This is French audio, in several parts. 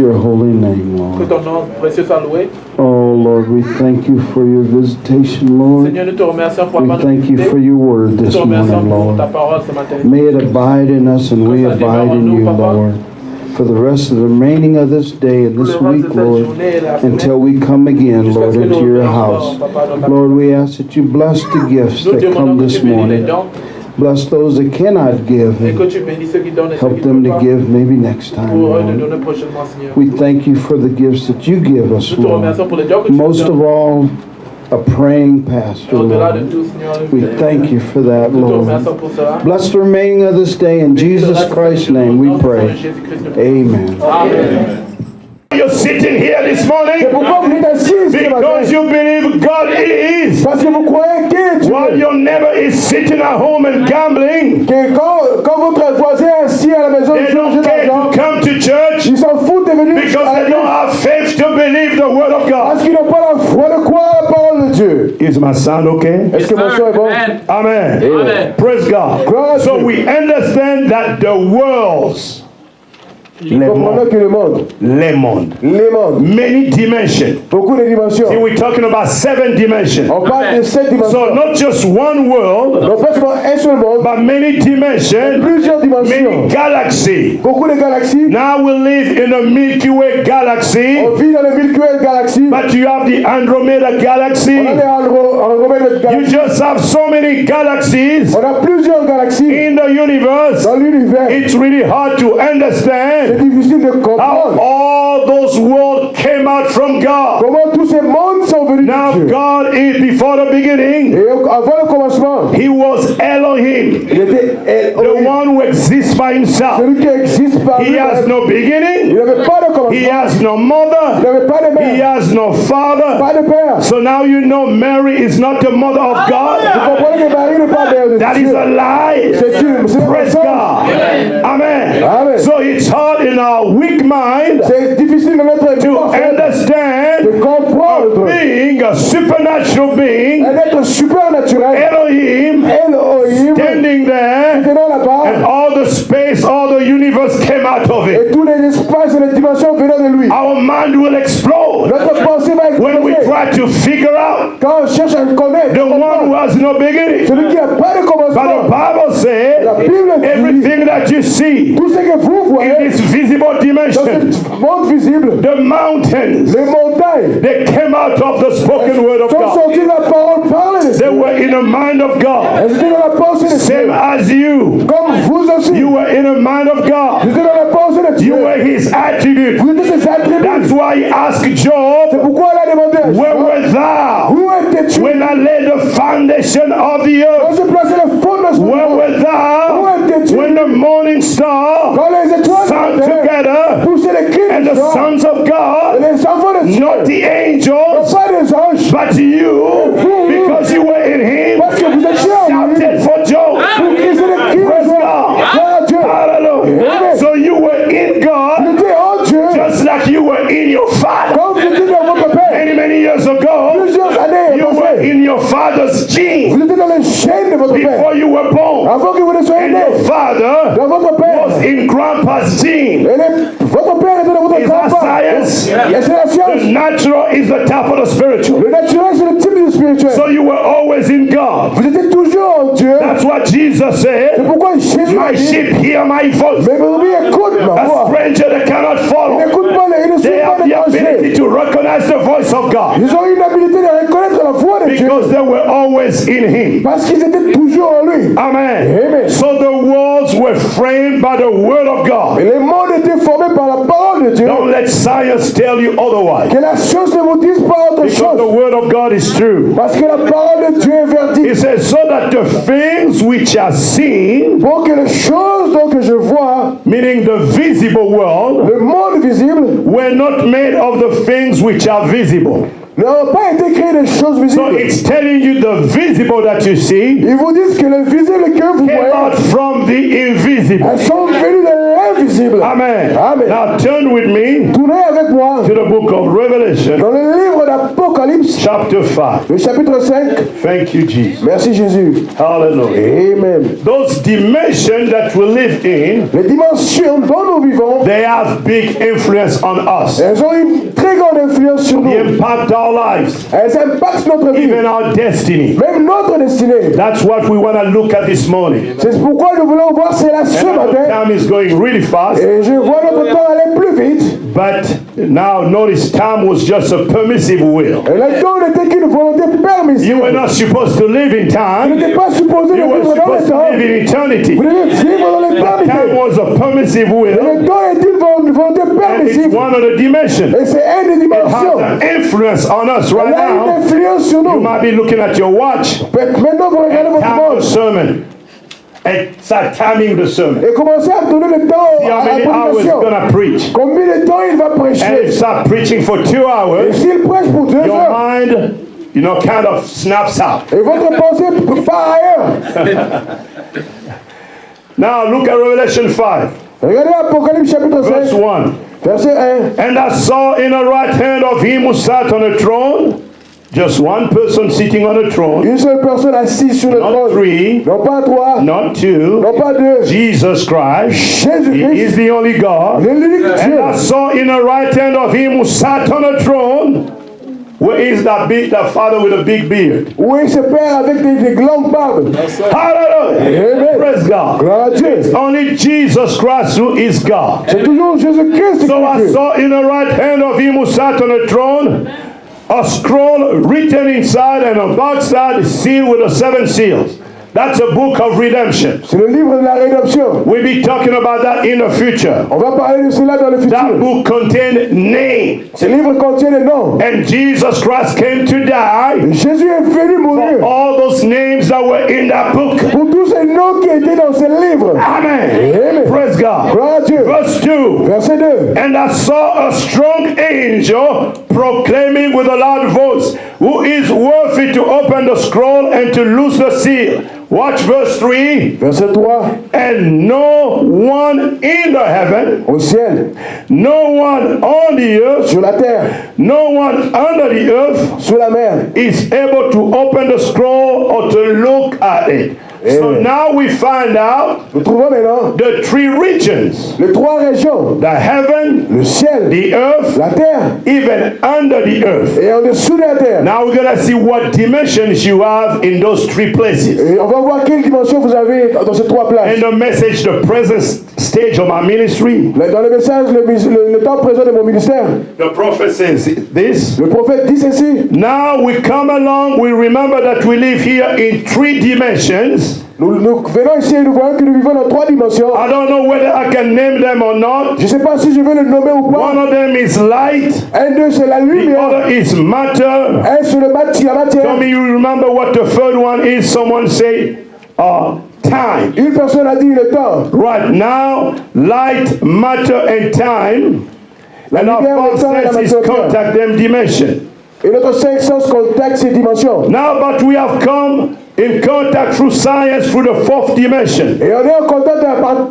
your holy name, Lord. Que ton nom précieux soit loué. Oh, Lord, we thank you for your visitation, Lord. Seigneur, nous te remercions pour We thank you for your word Nous this te remercions morning, pour ta Lord. parole ce matin. May it abide in us and we abide in you, Lord. For the rest of the remaining of this day and this week, Lord, until we come again, Lord, into your house. Lord, we ask that you bless the gifts that come this morning. Bless those that cannot give and help them to give maybe next time, Lord. We thank you for the gifts that you give us, Lord. Most of all, a praying pastor, Lord. We thank you for that, Lord. Bless the remaining of this day. In Jesus Christ's name we pray. Amen. You're sitting here this morning because you believe God is. While your neighbor is sitting at home and gambling, they don't care to come to church because they don't have faith to believe the word of God. Is my sound okay? Amen. Amen. Amen. Praise God. So we understand that the world's Le monde. Many dimensions. See, we're talking about 7 dimensions. So not just one world, but many dimensions, many galaxies. Now we live in a Milky Way galaxy, but you have the Andromeda galaxy. You just have so many galaxies in the universe. It's really hard to understand how all those worlds came out from God. Now God is before the beginning. He was Elohim, the one who exists by himself. He has no beginning. He has no mother. He has no father. So now you know Mary is not the mother of God. That is a lie. Praise God. Amen. So it's hard in our weak mind to understand being a supernatural being, Elohim, standing there, and all the space, all the universe came out of it. Our mind will explode when we try to figure out the one who has no beginning. But the Bible says everything that you see in this visible dimension, the mountains, they came out of the spoken word of God. They were in the mind of God. Same as you. You were in the mind of God. You were his attribute. That's why he asked Job, where wert thou when I laid the foundation of the earth? Where wert thou when the morning star sang together and the sons of God, not the angels, but you, because you were in him, shouted for joy. Praise God. Hallelujah. So you were in God, just like you were in your Father. Many years ago, you were in your father's gene before you were born. And your father was in grandpa's gene. Is that science? Yes. The natural is the top of the spiritual. So you were always in God. That's what Jesus said. My sheep hear my voice. A stranger they cannot follow. They have the ability to recognize the voice of God. Because they were always in him. Amen. So the worlds were framed by the word of God. Don't let science tell you otherwise. Because the word of God is true. It says, so that the things which are seen, meaning the visible world, were not made of the things which are visible. So it's telling you the visible that you see came out from the invisible. Amen. Now turn with me to the book of Revelation. Apocalypse, chapter 5. Le chapitre 5. Thank you, Jesus. Merci Jésus. Hallelujah. Amen. Those dimensions that we live in, Les dimensions dont nous vivons, they have big influence on us. elles ont une très grande influence sur nous. They impact our lives, Elles impactent notre vie, even our destiny. même notre destinée. That's what we want to look at this morning. C'est pourquoi nous voulons voir cela ce And our matin. time is going really fast. Et je vois notre temps aller plus vite. But now notice time was just a permissive will. Et le temps n'était qu'une volonté permissive. You were not supposed to live in Vous time. n'étiez pas supposé de You were vivre dans le supposed to temps. live in eternity. Vous devez vivre dans Time l'éternité. was a permissive Et will. le temps est une volonté And it's permissive. one of the dimensions. Et c'est une des It has dimensions. an influence on us Elle right a une now. influence sur You nous. might be looking at your watch. Maintenant, vous regardez votre Time the montre sermon. And start timing the sermon. et commencez à donner le temps See how à la many hours he's prédication. gonna preach. Combien de temps il va And if prêcher? start preaching for 2 Et hours, s'il prêche pour 2 your heures, mind, kind of snaps out. et votre pensée part ailleurs. Now look at Revelation 5, Regardez Apocalypse chapitre verse 5, 1. verset 1. And I saw in the right hand of him who sat on a throne, just one person sitting on a throne, Une seule personne assise sur le not trône. three, Non pas trois, not two, non pas deux. Jesus Christ. He Jésus-Christ, is the only God. l'unique And I Dieu. saw in the right hand of him who sat on a throne. Where is that father with a big beard? Où est ce père avec des grandes barbes? Hallelujah! Amen. Praise God. Gloire à Dieu. It's only Jesus Christ who is God. C'est toujours Jésus-Christ qui So I est Dieu. saw in the right hand of him who sat on a throne a scroll written inside and on the outside sealed with the 7 seals. That's a book of redemption. C'est le livre de la rédemption. We'll be talking about that in the future. On va parler de cela dans le That futur. book contained names. Ce livre contient les noms. And Jesus Christ came to die Jésus est venu for mourir all those names that were in that book. pour tous ces noms qui étaient dans ce livre. Amen. Amen. Praise God. Gloire à Dieu. Verse 2. Verset 2. And I saw a strong angel proclaiming with a loud voice, who is worthy to open the scroll and to loose the seal. Watch verse 3. Verset 3. And no one in the heaven, Au ciel, no one on the earth, sur la terre, no one under the earth sous la mer. is able to open the scroll or to look at it. So Amen. now we find out Nous trouvons maintenant the 3 regions, les 3 régions. the heaven, Le ciel, the earth, la terre even under the earth. et en dessous de la terre. Now we're going to see what dimensions you have in those 3 places. Et on va voir quelle dimension vous avez dans ces 3 places. In the message, the present stage of our ministry, Dans le message, le temps présent de mon ministère, the prophet says this. le prophète dit ceci. Now we come along, we remember that we live here in 3 dimensions. Nous venons ici et nous voyons que nous vivons dans 3 dimensions. I don't know whether I can name them or not. Je ne sais pas si je vais le nommer ou One pas. of them is light, Un d'eux, c'est la the lumière. other is matter. Un, c'est la Tell matière. me you remember what the third one is. Someone say, time. Une personne a dit le temps. Right now, light, matter, and time. And our lumière, le first temps et la sense is matière. contact them dimension. Et notre 5 sens contacte ces dimensions. Now, but we have come in contact through science through the 4th dimension. Et on est en contact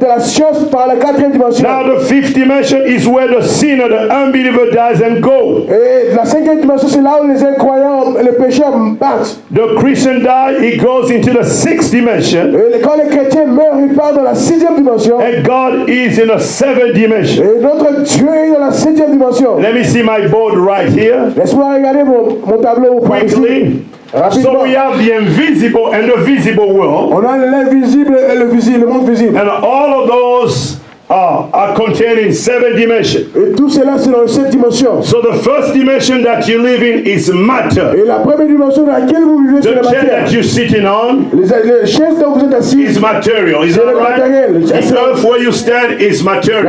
de la science par la 4e dimension. Now, the 5th dimension is where the sinner, the unbeliever dies and go. Et la 5e dimension, c'est là où les incroyants, les pécheurs partent. The Christian dies, he goes into the 6th dimension. Et quand les chrétiens meurent, ils partent dans la 6e dimension. And God is in the 7th dimension. Et notre Dieu est dans la 7e dimension. Let me see my board right here. Laisse-moi regarder mon tableau par ici. Quickly. Rapidement. So we have the invisible and the visible world. On a l'invisible et le visible, le monde visible. And all of those are contained in 7 dimensions. Et tout cela, c'est dans cette dimension. So the first dimension that you live in is matter. Et la première dimension dans laquelle vous vivez, c'est The la chair matière. that you're sitting on Les chaises dont vous êtes assis, is material. Is c'est that le right? matériel. The earth where you stand is material.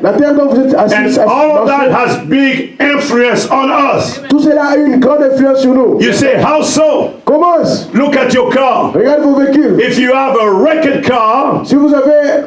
La terre dont vous êtes assis, And all of that marchez. has big influence on us. Tout cela a une grande influence sur nous. You say, how so? Comment? Look at your car. Regarde vos véhicules. If you have a wrecked car, Si vous avez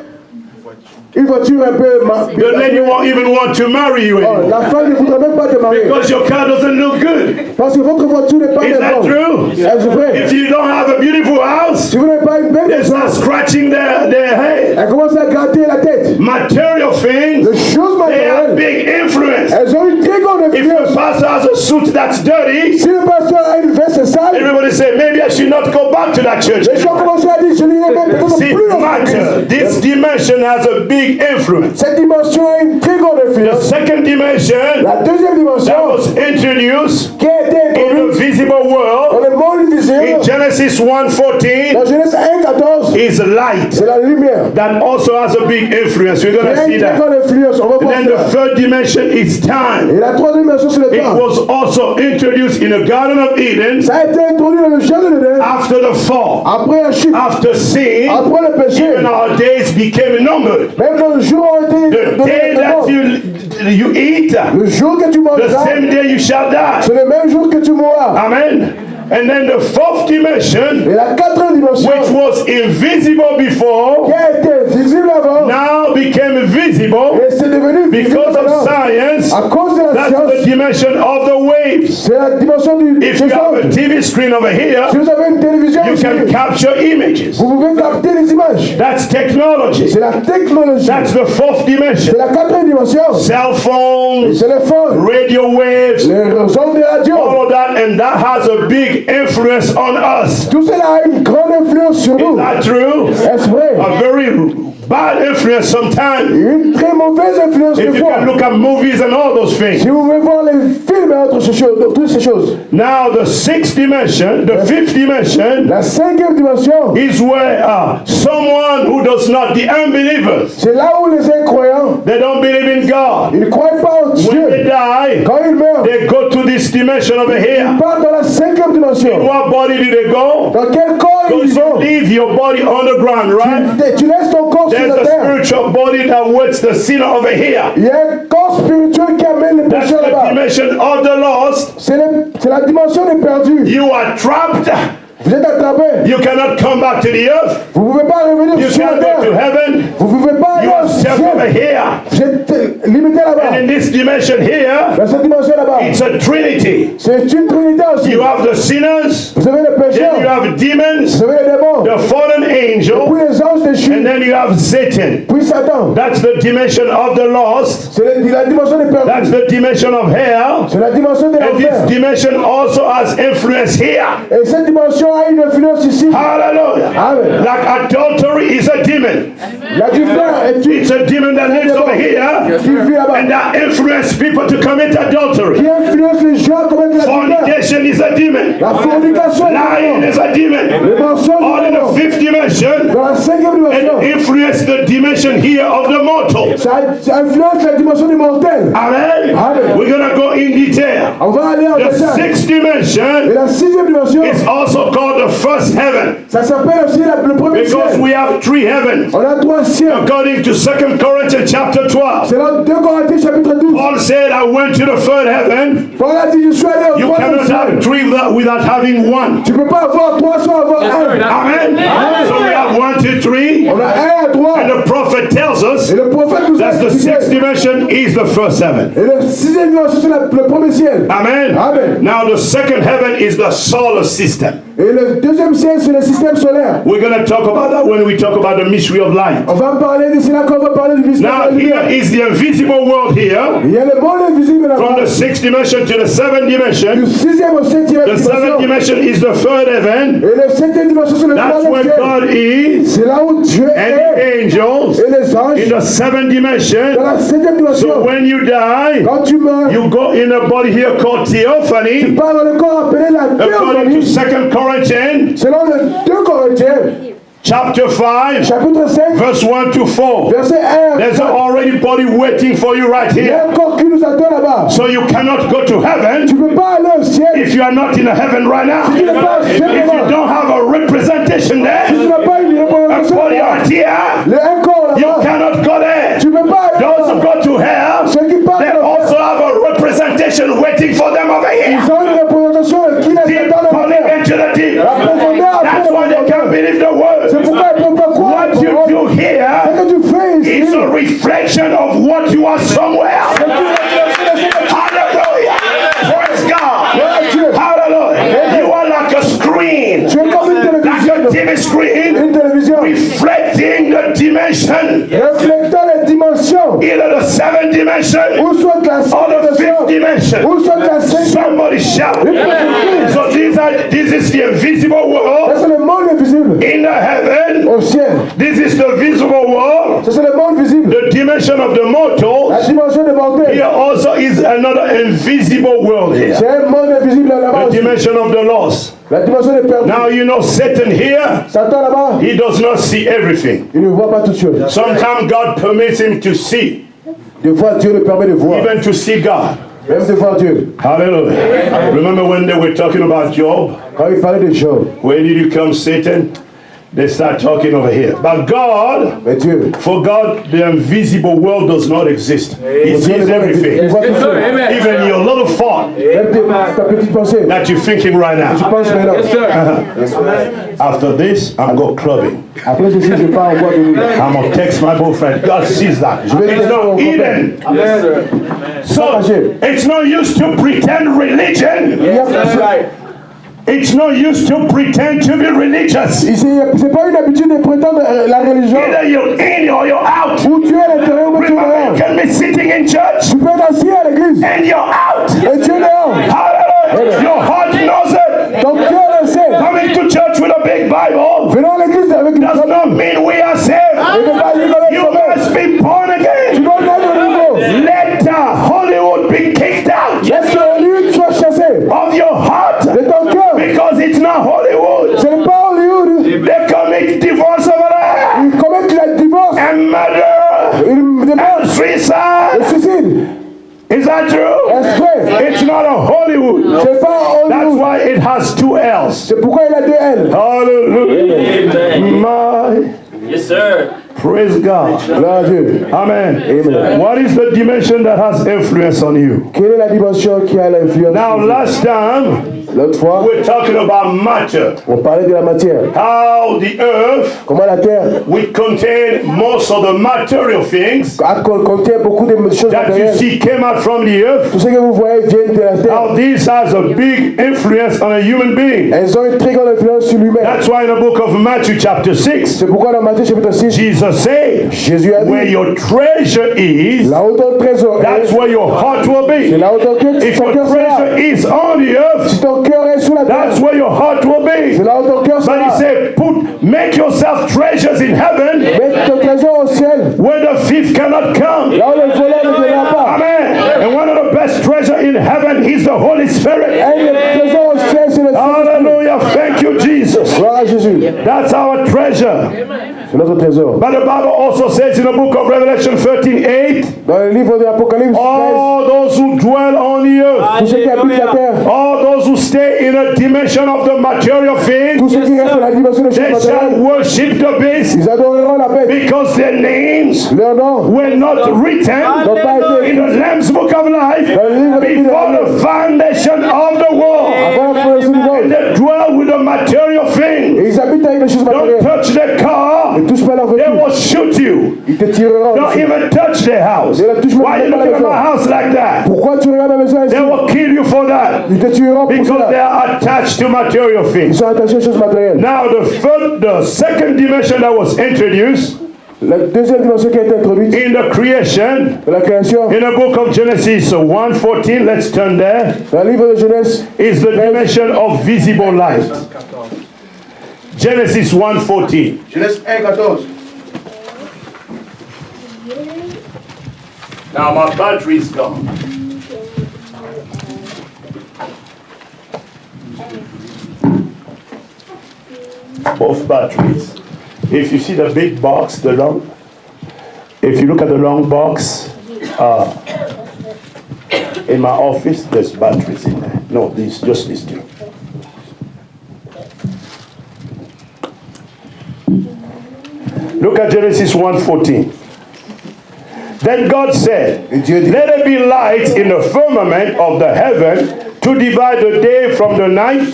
une voiture un peu... the lady won't even want to marry you Oh, anymore. la femme ne voudra même pas te marier. Because your car doesn't look good. Parce que votre voiture n'est pas Is that bonne. true? Est-ce vrai? If you don't have a beautiful house, Si vous n'avez pas une belle they maison, start scratching their head. elle commence à gratter la tête. Material things, Les choses they have matérielles, big influence. elles ont une très grande If your influence. pastor has a suit that's dirty, Si le pasteur a une veste sale, everybody say, maybe I should not go back to that church. les gens commencent à dire, je n'irai même peut-être See, plus dans cette matter. église. This dimension has a big influence. Cette dimension a une très grande The influence. second dimension La deuxième that dimension was introduced qui a été in the introduite visible dans world le monde visible, in Genesis 1:14 dans Genèse 1:14, is light. c'est la lumière. That also has a big influence. We're Il y going to a see une très that. grande influence. On va And voir then the ça. third dimension is Et time. la troisième dimension, c'est le It temps. was also introduced in the Garden of Eden Ça a été introduit dans le jardin de l'Éden after the fall. après la chute, After sin, après le péché. even our days became numbered. Même dans le jour où on été The donné day le that monde, you eat, le jour que tu the mangeras, same day you shall die. c'est le même jour que tu mourras. Amen. And then the fourth dimension, Et la quatrième dimension, which was invisible qui before, a été visible avant, now became visible et c'est devenu visible because of maintenant. science. À cause de la That's the science, dimension of the waves. c'est la dimension du If you have a son. TV screen over here, Si vous avez une télévision you ici, can capture images. vous pouvez capter les images. That's technology. C'est la technologie. That's the fourth dimension. C'est la quatrième dimension. Cell phones, C'est le phone, radio waves, les ondes de radio. all of that, and that has a big influence on us. Tout cela a une grande influence sur Is nous. that true? Est-ce vrai? A very bad influence sometimes. Une très mauvaise influence If des you fois. can look at movies and all those things. Si vous voulez voir les films et autres choses, toutes ces choses. Now the sixth dimension, the fifth dimension, La cinquième dimension, is where someone who does not, the unbelievers, c'est là où les incroyants, they don't believe in God. ils ne croient pas en When they Dieu. die, Quand ils meurent, they go to this dimension over here. ils partent dans la cinquième dimension. What body do they go? Dans quel corps ils Because you vont? leave your body on the ground, right? Tu laisses ton corps sur There's la a terre. spiritual body that waits the sinner over here. Il y a un corps spirituel qui amène les That's pécheurs the là-bas. dimension of the lost. C'est la dimension des perdus. You are trapped. Vous êtes attrapés. You cannot come back to the earth. Vous ne pouvez pas revenir You sur la can't go to terre. heaven. Vous ne pouvez pas aller You au are stuck over ciel. here. Vous êtes limité And là-bas. in this dimension here, Dans cette dimension là-bas, it's a trinity. c'est une trinité aussi. You have the sinners, Vous avez les then you pécheurs, have demons, vous avez les démons, the fallen angel, puis les anges déchus, and then you have Satan. puis Satan. That's the dimension of the lost. C'est la dimension des That's perdus. the dimension of hell. C'est la dimension de And this l'enfer. dimension also has influence here. Et cette dimension a une influence ici. Hallelujah. Amen. Like adultery is a demon. L'adultère est une It's a demon that lives over here qui vit là-bas, and that influences people to commit adultery. qui influence les gens à commettre l'adultère. Fornication is a demon. La fornication est Lying un démon. is a demon. Le mensonge All est in un the démon. fifth dimension Dans la cinquième dimension, and influence the dimension here of the mortal. ça influence la dimension des mortels. Amen. Amen. We're gonna go in detail. On va aller en The détail. sixth Et dimension la sixième dimension, is also called the first heaven ça s'appelle aussi le premier because ciel. we have three heavens. On a trois ciels. According to 2 Corinthians chapter 12, C'est dans 2 Corinthiens chapitre 12. Paul said, I went to the third heaven. Paul a dit, je suis allé au You troisième cannot have ciel. three without having one. Tu peux pas avoir trois sans avoir un. Amen. So we have 1, 2, 3. On a un à trois. And the prophet tells us Et le prophète nous a that the sixth expliqué. dimension is the first heaven. Et le sixième dimension, c'est le premier ciel. Amen. Amen. Now the second heaven is the solar system. Et le deuxième ciel, c'est le système solaire. We're going to talk about that when we talk about the mystery of light. On va parler de cela quand on va parler du mystère Now de la here lumière. is the invisible world here. Il y a le monde invisible From là-bas. the sixth dimension to the seventh Du dimension. sixième au septième The seventh dimension. dimension is the third heaven. Et le septième dimension, c'est le That's troisième where ciel. God is C'est là où Dieu and the est. angels Et les anges. in the seventh Dans dimension. la septième So dimension. when you die, Quand tu meurs, you go in a body here called theophany. par le corps appelé la According to théophanie. 2 Corinthians Selon le 2 Corinthiens, chapter 5, chapitre 5, verse 1 to 4. verset 1. There's an already body waiting for you right Il y a here. un corps qui nous attend là-bas. So you cannot go to Tu heaven ne peux pas aller au ciel if you are not in a heaven right now. si tu n'es pas au If ciel you là-bas. don't have a representation Si tu there, n'as pas une a représentation body là-bas. right here, Le un corps you là-bas. cannot go there. Tu ne peux pas aller Those who là-bas. go to hell, Ceux qui partent they de also l'enfer, have a representation waiting for them over here. ils ont une représentation qui les Deep attend dans calling l'enfer. into the deep. La profondeur après That's la why they profondeur. can't believe the C'est word. pourquoi ils ne peuvent pas croire. What you do Ce here que tu fais ici, is a reflection of what you are somewhere. Hallelujah. Praise God. Hallelujah. You are like a screen, tu es comme une like télévision. a TV screen, Une télévision reflecting the dimension, reflétant les dimensions. either the seventh second dimension ou soit la or the fifth dimension. ou soit la cinquième. Somebody shout. So this is the invisible world C'est le monde invisible. in the heaven. Au ciel. This is the visible world. C'est le monde visible. The dimension of the La mortals. dimension des mortels. Here also is another invisible world here. C'est un monde invisible là-bas The aussi. dimension of the lost. La dimension des perdus. Now you know Satan here, Satan là-bas, he does not see everything. il ne voit pas toutes choses. Sometimes God permits him to see, Des fois, Dieu le permet de voir. even to see God. Même de voir Dieu. Hallelujah. Remember when they were talking about Job? Quand il parlait de Job, Where did you come, Satan? They start talking over here. But God, mais Dieu, for God, the invisible world does not exist. He sees il everything. voit toutes choses. Even your little thought Même ta petite pensée, that you're thinking right tu now. penses maintenant. After this, I'm going clubbing. Après ceci, je pars en boîte de nuit. I'm going to text my boyfriend. God sees that. It's not hidden. So, it's no use to pretend religion. Il y a- It's no use to pretend to be religious. C'est pas une habitude de prétendre la religion. Either you're in or you're out. Où tu es à l'intérieur ou tu es Remember, you dehors. can be sitting in church Tu peux être assis à l'église and you're out. et tu es dehors. Hallelujah. Your heart knows it. Ton cœur le sait. Coming to church with a big Bible Venons à l'église avec une does Bible. not mean we are saved. Et ne pas dire que You le must be born Tu again. dois naître de nouveau. Let Hollywood be kicked out Laisse que Hollywood soit chassé of your heart de ton cœur. because it's not Hollywood. Ce n'est pas Hollywood. They commit divorce over there Ils commettent le divorce. and murder Ils demandent and le suicide. suicide. Is that true? Est-ce vrai? It's not a Hollywood. C'est pas That's Hollywood. why it has two L's. C'est pourquoi il a deux L. Hallelujah. My Yes, sir. praise God. Gloire à Dieu. Amen. Amen. What is the dimension that has influence on you? Quelle est la dimension qui a l'influence? Now, last time L'autre fois, we're talking about matter. on parlait de la matière. How the earth Comment la terre which contain most of the material things contient beaucoup de choses that you matérielles. see came out from the earth. Tout ce que vous voyez vient de la terre. How this has a big influence on a human being. Elles ont une très grande influence sur l'humain. That's why in the book of Matthew chapter 6, C'est pourquoi dans Matthieu chapitre 6, Jesus said, Jésus a where dit, your treasure is, là où ton trésor that's est, where your heart will c'est be. là où ton cœur If ton your cœur sera. treasure is on the earth, Si ton cœur est sous la terre, that's where your heart will c'est be. là où ton cœur But he sera. said, make yourself treasures in heaven Mets ton trésor au ciel, where the thief cannot come. là où le voleur ne viendra pas. Amen. And one of the best treasure in heaven is the Holy Spirit. Et le trésor au ciel, c'est le Saint-Esprit. Hallelujah. Thank you, Jesus. Gloire à Jésus. That's our treasure. C'est notre trésor. But the Bible also says in the book of Revelation 13:8, Dans le livre de l'Apocalypse 13, all those who dwell on the earth, tous ceux qui habitent la terre, all those who stay in a dimension of the material tous things, ceux qui restent dans la dimension des choses they shall matérielles, worship the beast ils adoreront la bête. because their names Leur nom were not written n'ont pas été in the Lamb's book of life before the foundation of the world. avant la fondation du And monde. they dwell with the material Et things. ils habitent avec les choses Don't matérielles. touch their car. Ne touche pas leur They voiture. will shoot you. Ils te tireront. Don't even touch their house. Why are you looking at my house like that? Pourquoi tu regardes ma maison ainsi? They will kill you for that Ils te tueront pour because they cela. are attached to material Ils things. sont attachés aux choses matérielles. Now the second dimension that was introduced La deuxième dimension qui a été introduite in the creation de la création, in the book of Genesis 1:14, let's turn there, dans le livre de Genèse, is the dimension of visible light. Genesis 1:14. Genèse 1:14. Now my battery is gone. Both batteries. If you see the big box, if you look at the long box in my office, there's batteries in there. No, just these two. Look at Genesis 1:14. Then God said, let there be light in the firmament of the heaven to divide the day from the night,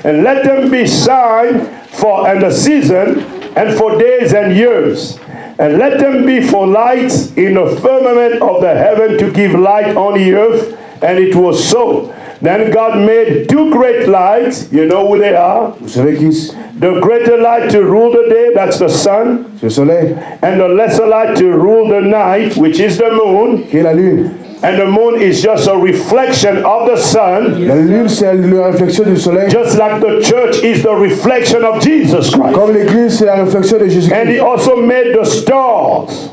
and let them be sign for and the season, and for days and years. And let them be for lights in the firmament of the heaven to give light on the earth. And it was so. Then God made two great lights. You know who they are? Vous savez qui? The greater light to rule the day, that's the sun. C'est le soleil. And the lesser light to rule the night, which is the moon. Qui est la lune. And the moon is just a reflection of the sun. La lune, c'est la réflexion du soleil. Just like the church is the reflection of Jesus Christ. Comme l'église, c'est la réflexion de And Jésus-Christ. he also made the stars.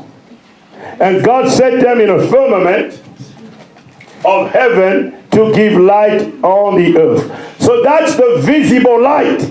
And God set them in a firmament of heaven to give light on the earth. So that's the visible light.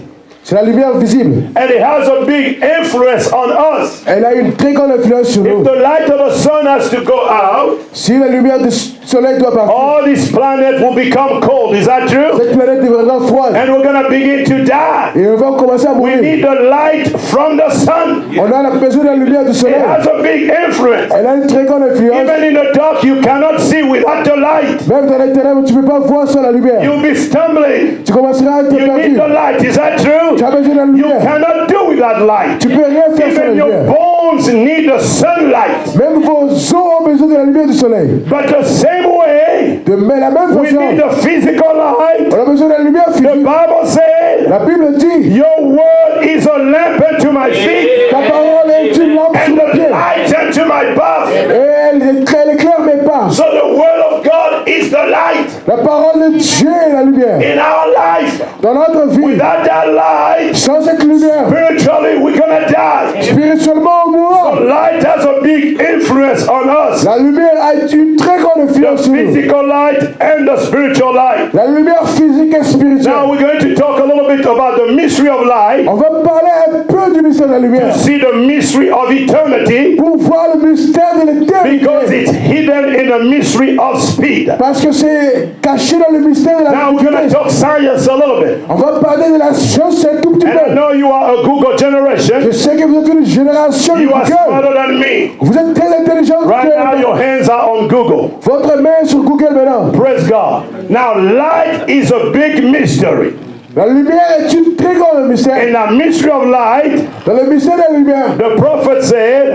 C'est la lumière visible. And it has a big influence on us. Elle a une très grande influence sur If nous. the light of the sun has to go out, Si la lumière du soleil doit partir, all this planet will become cold. Is that true? cette planète deviendra froide. And we're going to begin to die. Et on va commencer à We mourir. need the light from the sun. On a besoin de la lumière du It soleil. has a big influence. Elle a une très grande influence. Even in the dark, you cannot see without the light. Même dans les ténèbres, tu ne peux pas voir sans la lumière. You'll be stumbling. Tu commenceras à être You need perdu. the light. Is that true? Tu as besoin de la You lumière. cannot do without light. Tu peux rien faire sans la Even your lumière. bones need the sunlight. Même vos os ont besoin de la lumière du soleil. But the same way, De la même we façon, need the physical light. on a besoin de la lumière The physique. Bible says, La Bible dit, your word is a lamp unto my feet ta parole est une lampe and sur mes the pieds. light unto my path. Et elle éclaire mes pas. So the word of God is the light La parole de Dieu est la lumière. in our life. Dans notre vie, Without that light, sans cette lumière, spiritually we're gonna die. spirituellement on mourra. Light has a big influence on us. La lumière a une très grande The influence sur nous. physical light and the spiritual light. La lumière physique et Now spirituelle. we're going to talk a little bit about the mystery of light. On va parler un peu du mystère de la lumière. See the mystery of eternity Pour voir le mystère de because l'éternité. it's hidden in the mystery of speed. Parce que c'est caché dans le mystère de la Now we're going to vitesse. talk science a little bit. On va parler de la science un tout petit And I peu. know you are a Google Je generation. sais que vous êtes une génération de You are Google. smarter than me. Vous êtes très intelligent. Right now your hands are on Google. Votre main est sur Google maintenant. Praise God. Now light is a big mystery. La lumière est une très grande mystère. In the mystery of light, Dans le mystère de la lumière, the prophet said,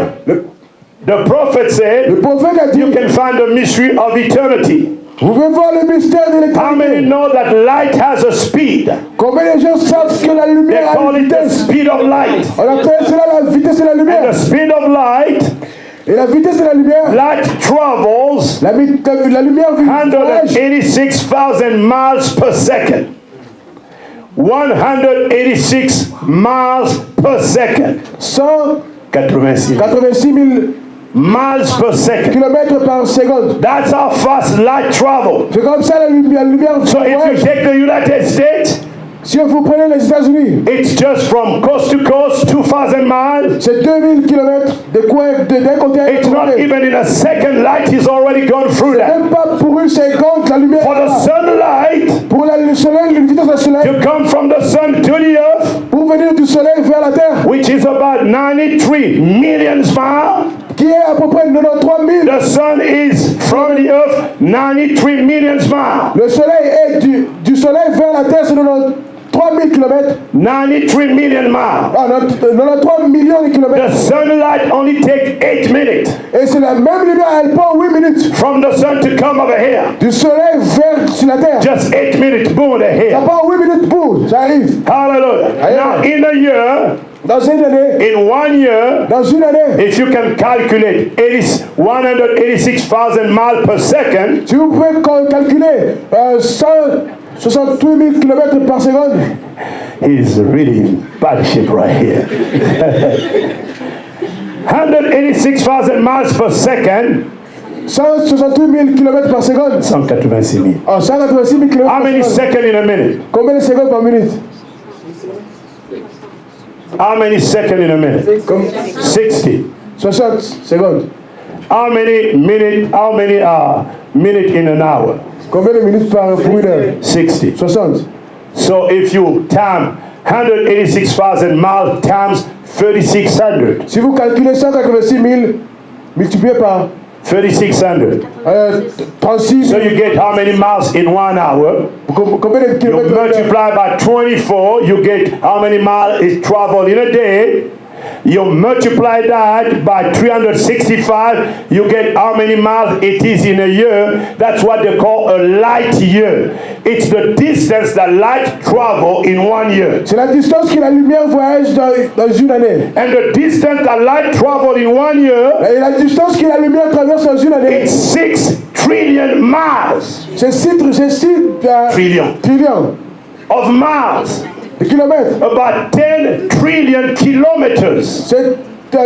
le prophète a dit, you can find the mystery of eternity. vous pouvez voir le mystère de How many l'éternité. know that light has a speed? Combien de gens savent que la They lumière a call une it the vitesse? speed of light. On appelle cela la vitesse de la The lumière. speed of light, Et la vitesse de la lumière, light travels la lumière voyage 186,000 miles per second. 186 miles per second. 186 86 000 miles per second. kilomètres par seconde. That's how fast light travels. C'est comme ça la lumière So if you voyage. take the United States, Si vous prenez les États-Unis, it's just from coast to coast, 2,000 miles. c'est 2000 kilomètres d'un côté à It's l'autre not côté. even in a second. Light is already gone through that. Même pas pour une seconde, la lumière For est the là. sunlight Pour le soleil, la vitesse du soleil, to come from the sun to the earth, pour venir du soleil vers la terre, which is about 93 million miles. qui est à peu près 93 000. The sun is from the earth 93 million miles. Le soleil est du soleil vers la terre, c'est 93 000 kilomètres. 93 million miles. Ah, 93 millions de The kilomètres. sunlight only takes 8 minutes Et c'est la même lumière, elle prend 8 minutes. from the sun to come over here. Du soleil vers sur la terre. Just 8 minutes, boom, they're Ça here. prend 8 minutes pour, ça arrive. Hallelujah. Now, in a year, Dans une année, in 1 year, if you can calculate, it is 186,000 miles per second. si vous pouvez calculer 168 000 kilomètres par seconde, He's really in bad shape right here. 186,000 miles per second. 168 000 kilomètres par seconde. 186 000. Oh, 186 000 kilomètres How par many seconde. seconds in a minute? Combien de secondes par minute? How many seconds in a minute? 60. 60 secondes. How many minute? How many minute in an hour? Combien de minutes pour une heure? 60. 60. So if you time 186,000 miles times 3,600, Si vous calculez 186 000 multiplié par 3,600. 36 So 000, you get how many miles in 1 hour? combien de You kilomètres? multiply by 24, you get how many miles is traveled in a day. You multiply that by 365, you get how many miles it is in a year. That's what they call a light year. It's the distance that light travel in 1 year. C'est la distance que la lumière voyage dans une année. And the distance that light travel in 1 year, Et la distance que la lumière traverse dans une année, it's 6 trillion miles. c'est 6 Trillion. trillions Of miles. de kilomètres. About 10 trillion kilometers C'est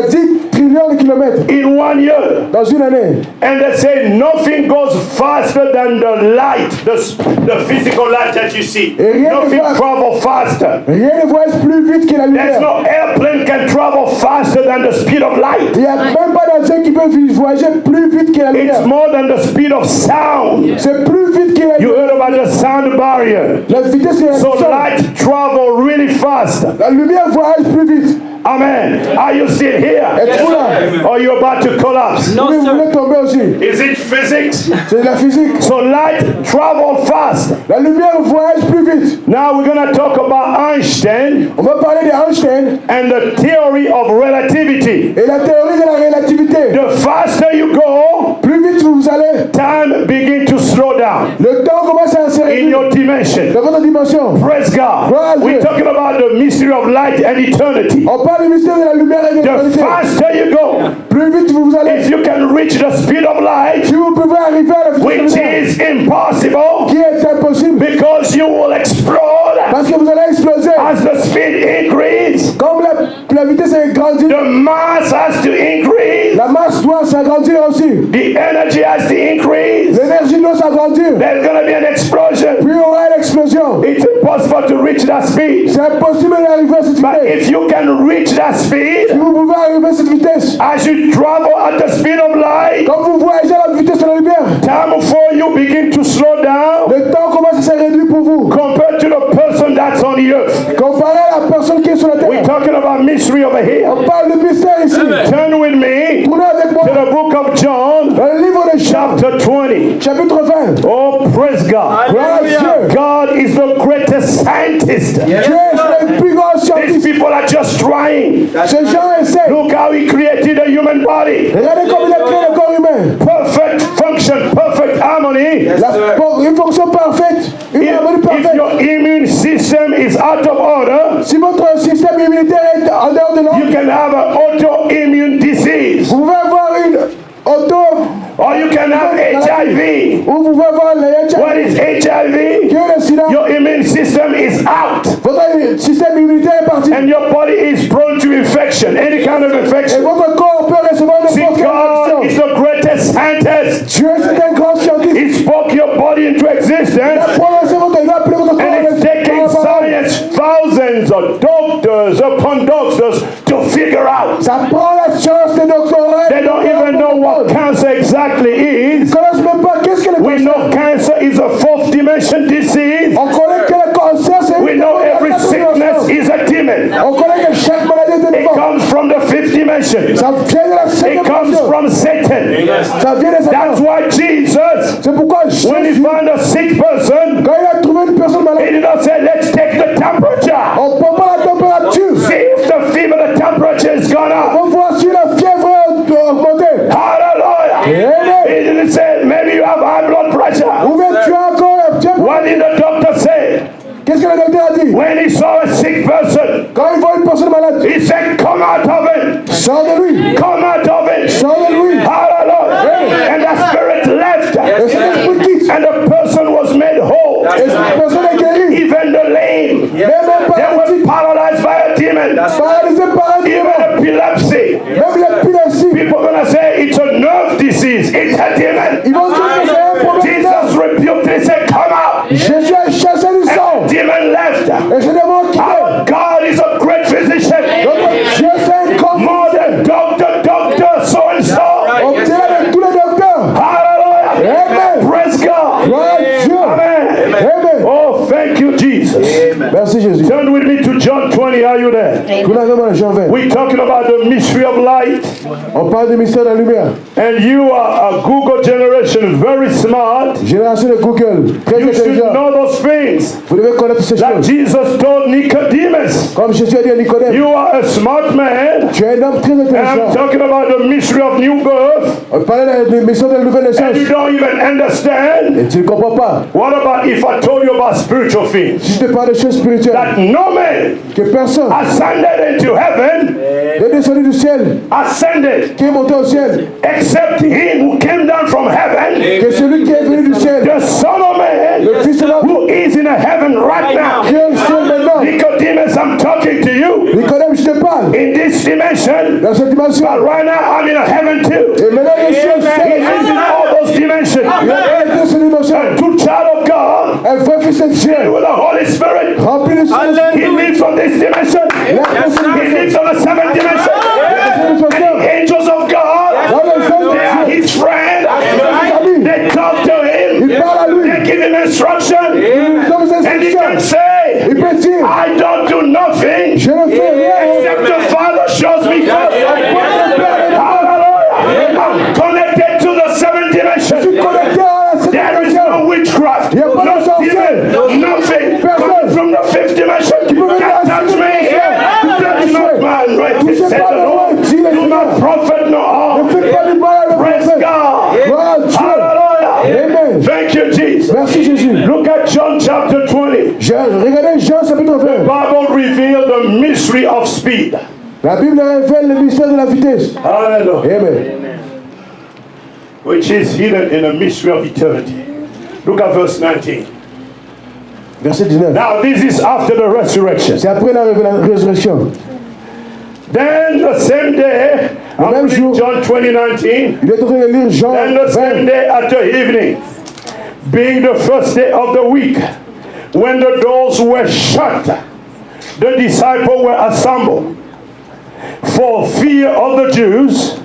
10 trillions de kilomètres in 1 year. dans une année. And they say nothing goes faster than the light, the physical light that you see. Nothing travels faster. Rien ne voyage plus vite que la There's lumière. no airplane can travel faster than the speed of light. Il n'y a même pas d'avion qui peut voyager plus vite que la lumière. It's more than the speed of sound. C'est plus vite que la You lumière. heard about the sound barrier. La vitesse est So light travel really fast. La lumière voyage plus vite. Amen. Are you still here? Êtes-vous là? Or you about to collapse? Vous voulez tomber aussi. Is it physics? C'est de la physique. So light travel fast. La lumière voyage plus vite. Now we're going to talk about Einstein On va parler d'Einstein and the theory of relativity. et la théorie de la relativité. The faster you go, Plus vite vous allez, time begin to slow down le temps commence à se in réduire your dimension. dans votre dimension. Praise God. Gloire à Dieu. We're talking about the mystery of light and eternity. On parle du mystère de la lumière et de The l'éternité. faster you go, Plus vite vous allez, if you can reach the speed of light, si vous pouvez arriver à la which vitesse de la lumière, is impossible qui est impossible, because you will explode parce que vous allez exploser. as the speed increase. Comme la vitesse est grandie, The mass has to increase. la masse doit s'agrandir aussi. The energy has to increase. L'énergie doit s'agrandir. There's going to be an explosion. Puis il y aura une explosion. It's impossible to reach that speed. C'est impossible d'arriver à cette But vitesse. if you can reach that Si speed, vous pouvez arriver à cette vitesse, as you travel at the speed of light, quand vous voyagez à la vitesse de la lumière, time for you begin to slow down le temps commence à se réduire pour vous. compared to the person that's on the earth. Comparé à la personne qui est sur la We're terre. talking about mystery over here. On parle de mystère ici. Turn with me Tournez avec moi to the book of John, dans le livre de Jean, chapter 20. chapitre 20. Oh, praise God. Gloire à Dieu. God is the greatest scientist. Dieu est le plus grand These scientiste. people are just trying. Ces gens essaient. Look how he created a human body. Regardez comme il a créé le corps humain. Perfect function, perfect harmony. Une fonction parfaite, une harmonie If parfaite. your immune system is out of order, Si votre système immunitaire est en dehors de you l'ordre, can have an autoimmune disease. vous pouvez avoir une auto, Or you can have HIV. ou vous pouvez avoir le What HIV, is qui HIV? est le sida. Your immune system is out. Votre système immunitaire est parti. And your body is prone to infection, any kind of Et infection. votre corps peut recevoir See, n'importe quelle God is infection. the greatest scientist. Dieu c'est un grand scientiste. He spoke your body into Il a existence. prononcé votre, il a appelé votre corps. And it's taking science thousands of doctors upon doctors to figure out. Ça prend la science des doctorats. They don't even know what cancer exactly Ils is. ne connaissent même pas qu'est-ce que le We cancer. know cancer is a fourth dimension disease. On connaît que le cancer c'est We know every sickness is a demon. On connaît que chaque maladie est It une forme. comes from the fifth dimension. Ça vient de la It cinquième comes dimension. from Satan. Ça vient de That's Satan. why Jesus, C'est pourquoi when he Jésus, found a sick person, quand il a trouvé une personne he malade, did not say, let's take the temperature. on prend pas la température. See if the fever, the temperature is gone up. On voit si la fièvre est augmentée. Hallelujah. Amen. He didn't say, maybe you have high blood pressure. Ou bien tu as encore la fièvre. What did the doctor say? Qu'est-ce que le docteur a dit? When he saw a sick person, Quand il voit une personne malade, he said, come out of it. sors de lui. Come out of it. Sors de lui. Hallelujah. And the spirit left. Et cet esprit quitte. And the person was made whole. Et cette personne est guérie. Even the lame. Même un They were paralytique. paralyzed by a demon. Paralysé par un démon. Even epilepsy. Même l'épilepsie. People are going to say it's a nerve disease. It's a demon. Ils vont dire que c'est un problème. Jesus rebuked it. He said, come out. Jésus a chassé du sang. Demon left. Et ce démon quitté. Our God is a great physician. Notre Dieu c'est un grand. More than doctor, so and so. On tient avec tous les docteurs. Hallelujah. Amen. Praise God. Gloire à Dieu. Amen. Amen. Oh, thank you, Jesus. Merci Jésus. Turn with me to John 20. Are you there? Tournons Jean 20. We're talking about the mystery of light. On parle du mystère de la lumière. And you are a Google generation, very smart. Génération de Google, très You should intelligent. know those things. Vous devez connaître ces Like choses. Jesus told Nicodemus. Comme Jésus a dit à Nicodème, You are a smart man. tu es un homme très And I'm intelligent. talking about the mystery of new birth. On parlait du mystère de la nouvelle And you naissance. don't even understand. Et tu ne comprends pas. What about if I told you about spiritual things? Si je te parle de choses spirituelles, That no man que personne ascended into heaven, n'est descendu du ciel, ascended, qui est monté au ciel, except him who came down from heaven, que celui qui est venu du ciel, the Son of Man, le Fils de l'homme, who is in a heaven right now. qui est au ciel maintenant. Nicodemus, I'm talking to you. Nicodème, je te parle. In this dimension, Dans cette dimension. but right now I'm in a heaven too. Et maintenant, je suis au He ciel. is in all those dimensions. Il est dans cette dimension. A true child of God, Un vrai fils de ciel, with the Holy Spirit, rempli de ciel. he lives on this dimension. He lives on the seventh dimension. The angels of God, they are his friend. They talk to him. They give him instruction. And he can say, Il peut dire, I don't do nothing je ne fais rien. except the Father shows me first. Hallelujah. I'm connected to the seventh Je dimension. suis connecté à la There is no witchcraft, Il y a pas de no sorcier. demon, nothing coming from the fifth dimension. Can't touch me here. Touch not man, right? He said the Lord. Do not profit no Ne harm. fais pas du mal à la Praise personne. God. Gloire à Dieu. Hallelujah. Amen. Thank you, Jesus. Merci Jésus. Look at John chapter 20. Regardez Jean chapitre 20. Bible revealed the mystery of speed. La Bible révèle le mystère de la vitesse. Hallelujah. Amen. Which is hidden in the mystery of eternity. Look at verse 19. Verset 19. Now this is after the resurrection. C'est après la résurrection. Then the same day, I'm même reading jour, John 20:19. Il est en train de lire Jean Then the same 20. day at the evening, being the first day of the week, when the doors were shut, the disciples were assembled for fear of the Jews.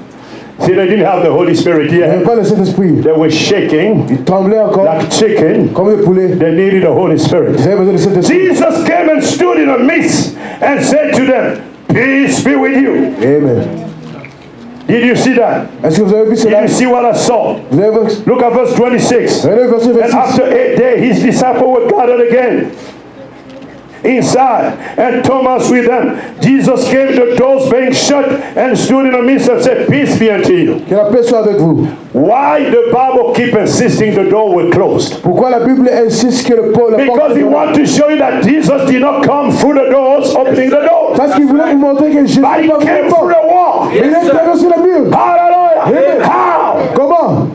See, they didn't have the Holy Spirit Il n'y avait yet. pas le Saint-Esprit. They were shaking Il tremblait encore like chicken. comme des poulets. They needed the Holy Spirit. Ils avaient besoin du Saint-Esprit. Jesus came and stood in the midst and said to them, peace be with you. Amen. Did you see that? Est-ce que vous avez vu Did cela? you see what I saw? Vous avez vu? Look at verse 26. Regardez le verset And 26. after 8 days, his disciples were gathered again inside, and Thomas with them. Jesus came, the doors being shut, and stood in the midst and said, peace be unto you. Que la paix soit avec vous. Why the Bible keep insisting the door were closed? Pourquoi la Bible insiste que la porte Because he wants to show you that Jesus did not come through the doors, opening the doors, Parce qu'il voulait vous montrer que Jésus but he n'est pas came venu through the wall. Mais il est traversé le mur. Hallelujah. How? Comment?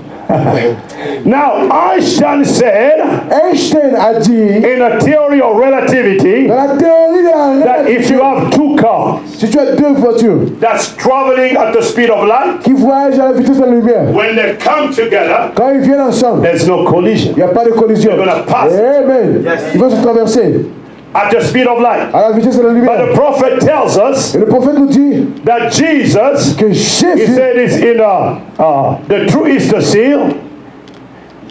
Now, Einstein said, Einstein a dit, in a theory of relativity, dans la théorie de la that if you have two cars si tu as deux voitures that's traveling at the speed of light, qui voyagent à la vitesse de la lumière, when they come together, quand ils viennent ensemble, there's no collision. il n'y a pas de collision. They're gonna pass. Amen. Ils vont se traverser At the speed of light. à la vitesse de la But lumière. the prophet tells us Et le prophète nous dit that Jesus, que he Jésus, said it's in the true Easter seal.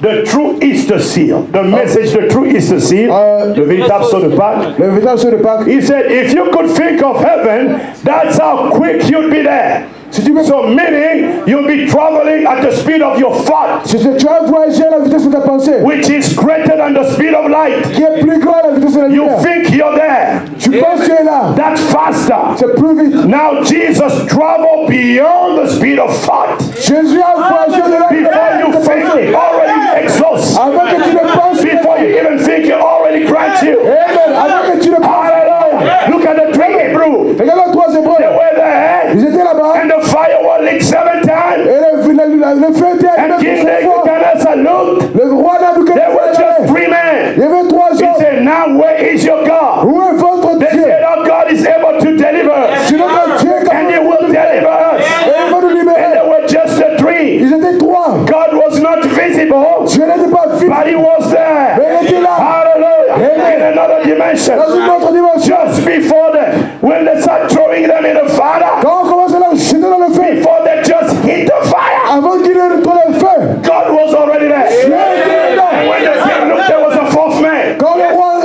The true Easter seal. The message, the true Easter seal. Le véritable sceau de Pâques. le véritable de Pâques, He said, if you could think of heaven, that's how quick you'd be there. si tu veux, So meaning, you'll be traveling at the speed of your thought, si tu as voyagé à la vitesse de ta pensée, which is greater than the speed of light. qui est plus grand à la vitesse de la You lumière, think you're there. tu penses que tu es là, That's faster. c'est plus vite. Now Jesus traveled beyond the speed of thought. Jésus a voyagé de la Before you think, he already exhausts. avant que tu ne penses. Before you even think, he already grants you. Amen. Avant que tu ne penses. Hallelujah. Look at the three Hebrew. Regarde les trois They hébreux. were there, Ils étaient là-bas. and the fire was lit 7 times. Et le feu était And allumé King pour cette fois. Nebuchadnezzar looked. Le roi There were just Nabuchodonosor. 3 men. Il y avait trois He hommes. said, now where is your God? Où est votre They Dieu? said, our God is able to deliver us. C'est notre Dieu qui And he will deliver us. Et il va nous And libérer. there were just the 3. Ils étaient trois. God was not visible, Dieu n'était pas but visible. he was there. Mais il était là. Hallelujah. In another dimension. Dans une autre dimension. Just before them, when they start throwing them in the fire, Quand on commence à leur jeter dans le feu, before they just hit the fire, avant qu'il ait dans le feu, God was already there. Dieu était And là. when they came, look, there was a 4th man. Quand le roi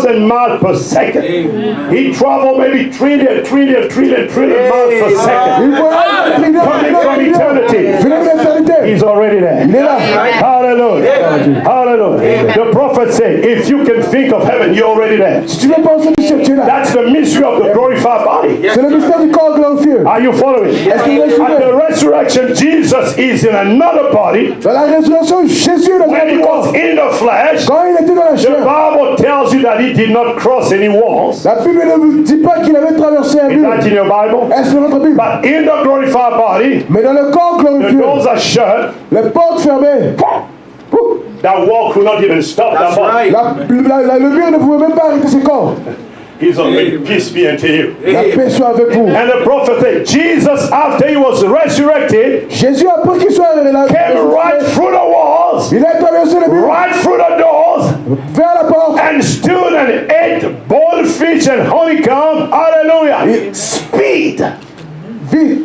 1,000 miles per second. He traveled maybe trillion miles per second. Coming from eternity. He's already there. Hallelujah. Hallelujah. The prophet said, if you can think of heaven, you're already there. That's the mystery of the glorified body. Are you following? At the resurrection, Jesus is in another body. When he was in the flesh, the Bible tells you that he did not cross any walls. La Bible ne vous dit pas qu'il avait traversé un Is mur. that in your Bible? Est-ce dans votre Bible? But in the glorified body, Mais dans le corps the glorifié, doors are shut. les portes fermées, That wall could not even stop that body. le mur ne pouvait même pas arrêter ses corps. He's already peace be unto you. La paix soit avec vous. And the prophet said, Jesus, after he was resurrected, Jésus, après qu'il soit came right through the walls, il a traversé les murs right through the doors, vers la porte. and stood and ate boiled fish and honeycomb. Hallelujah. Speed. Vite,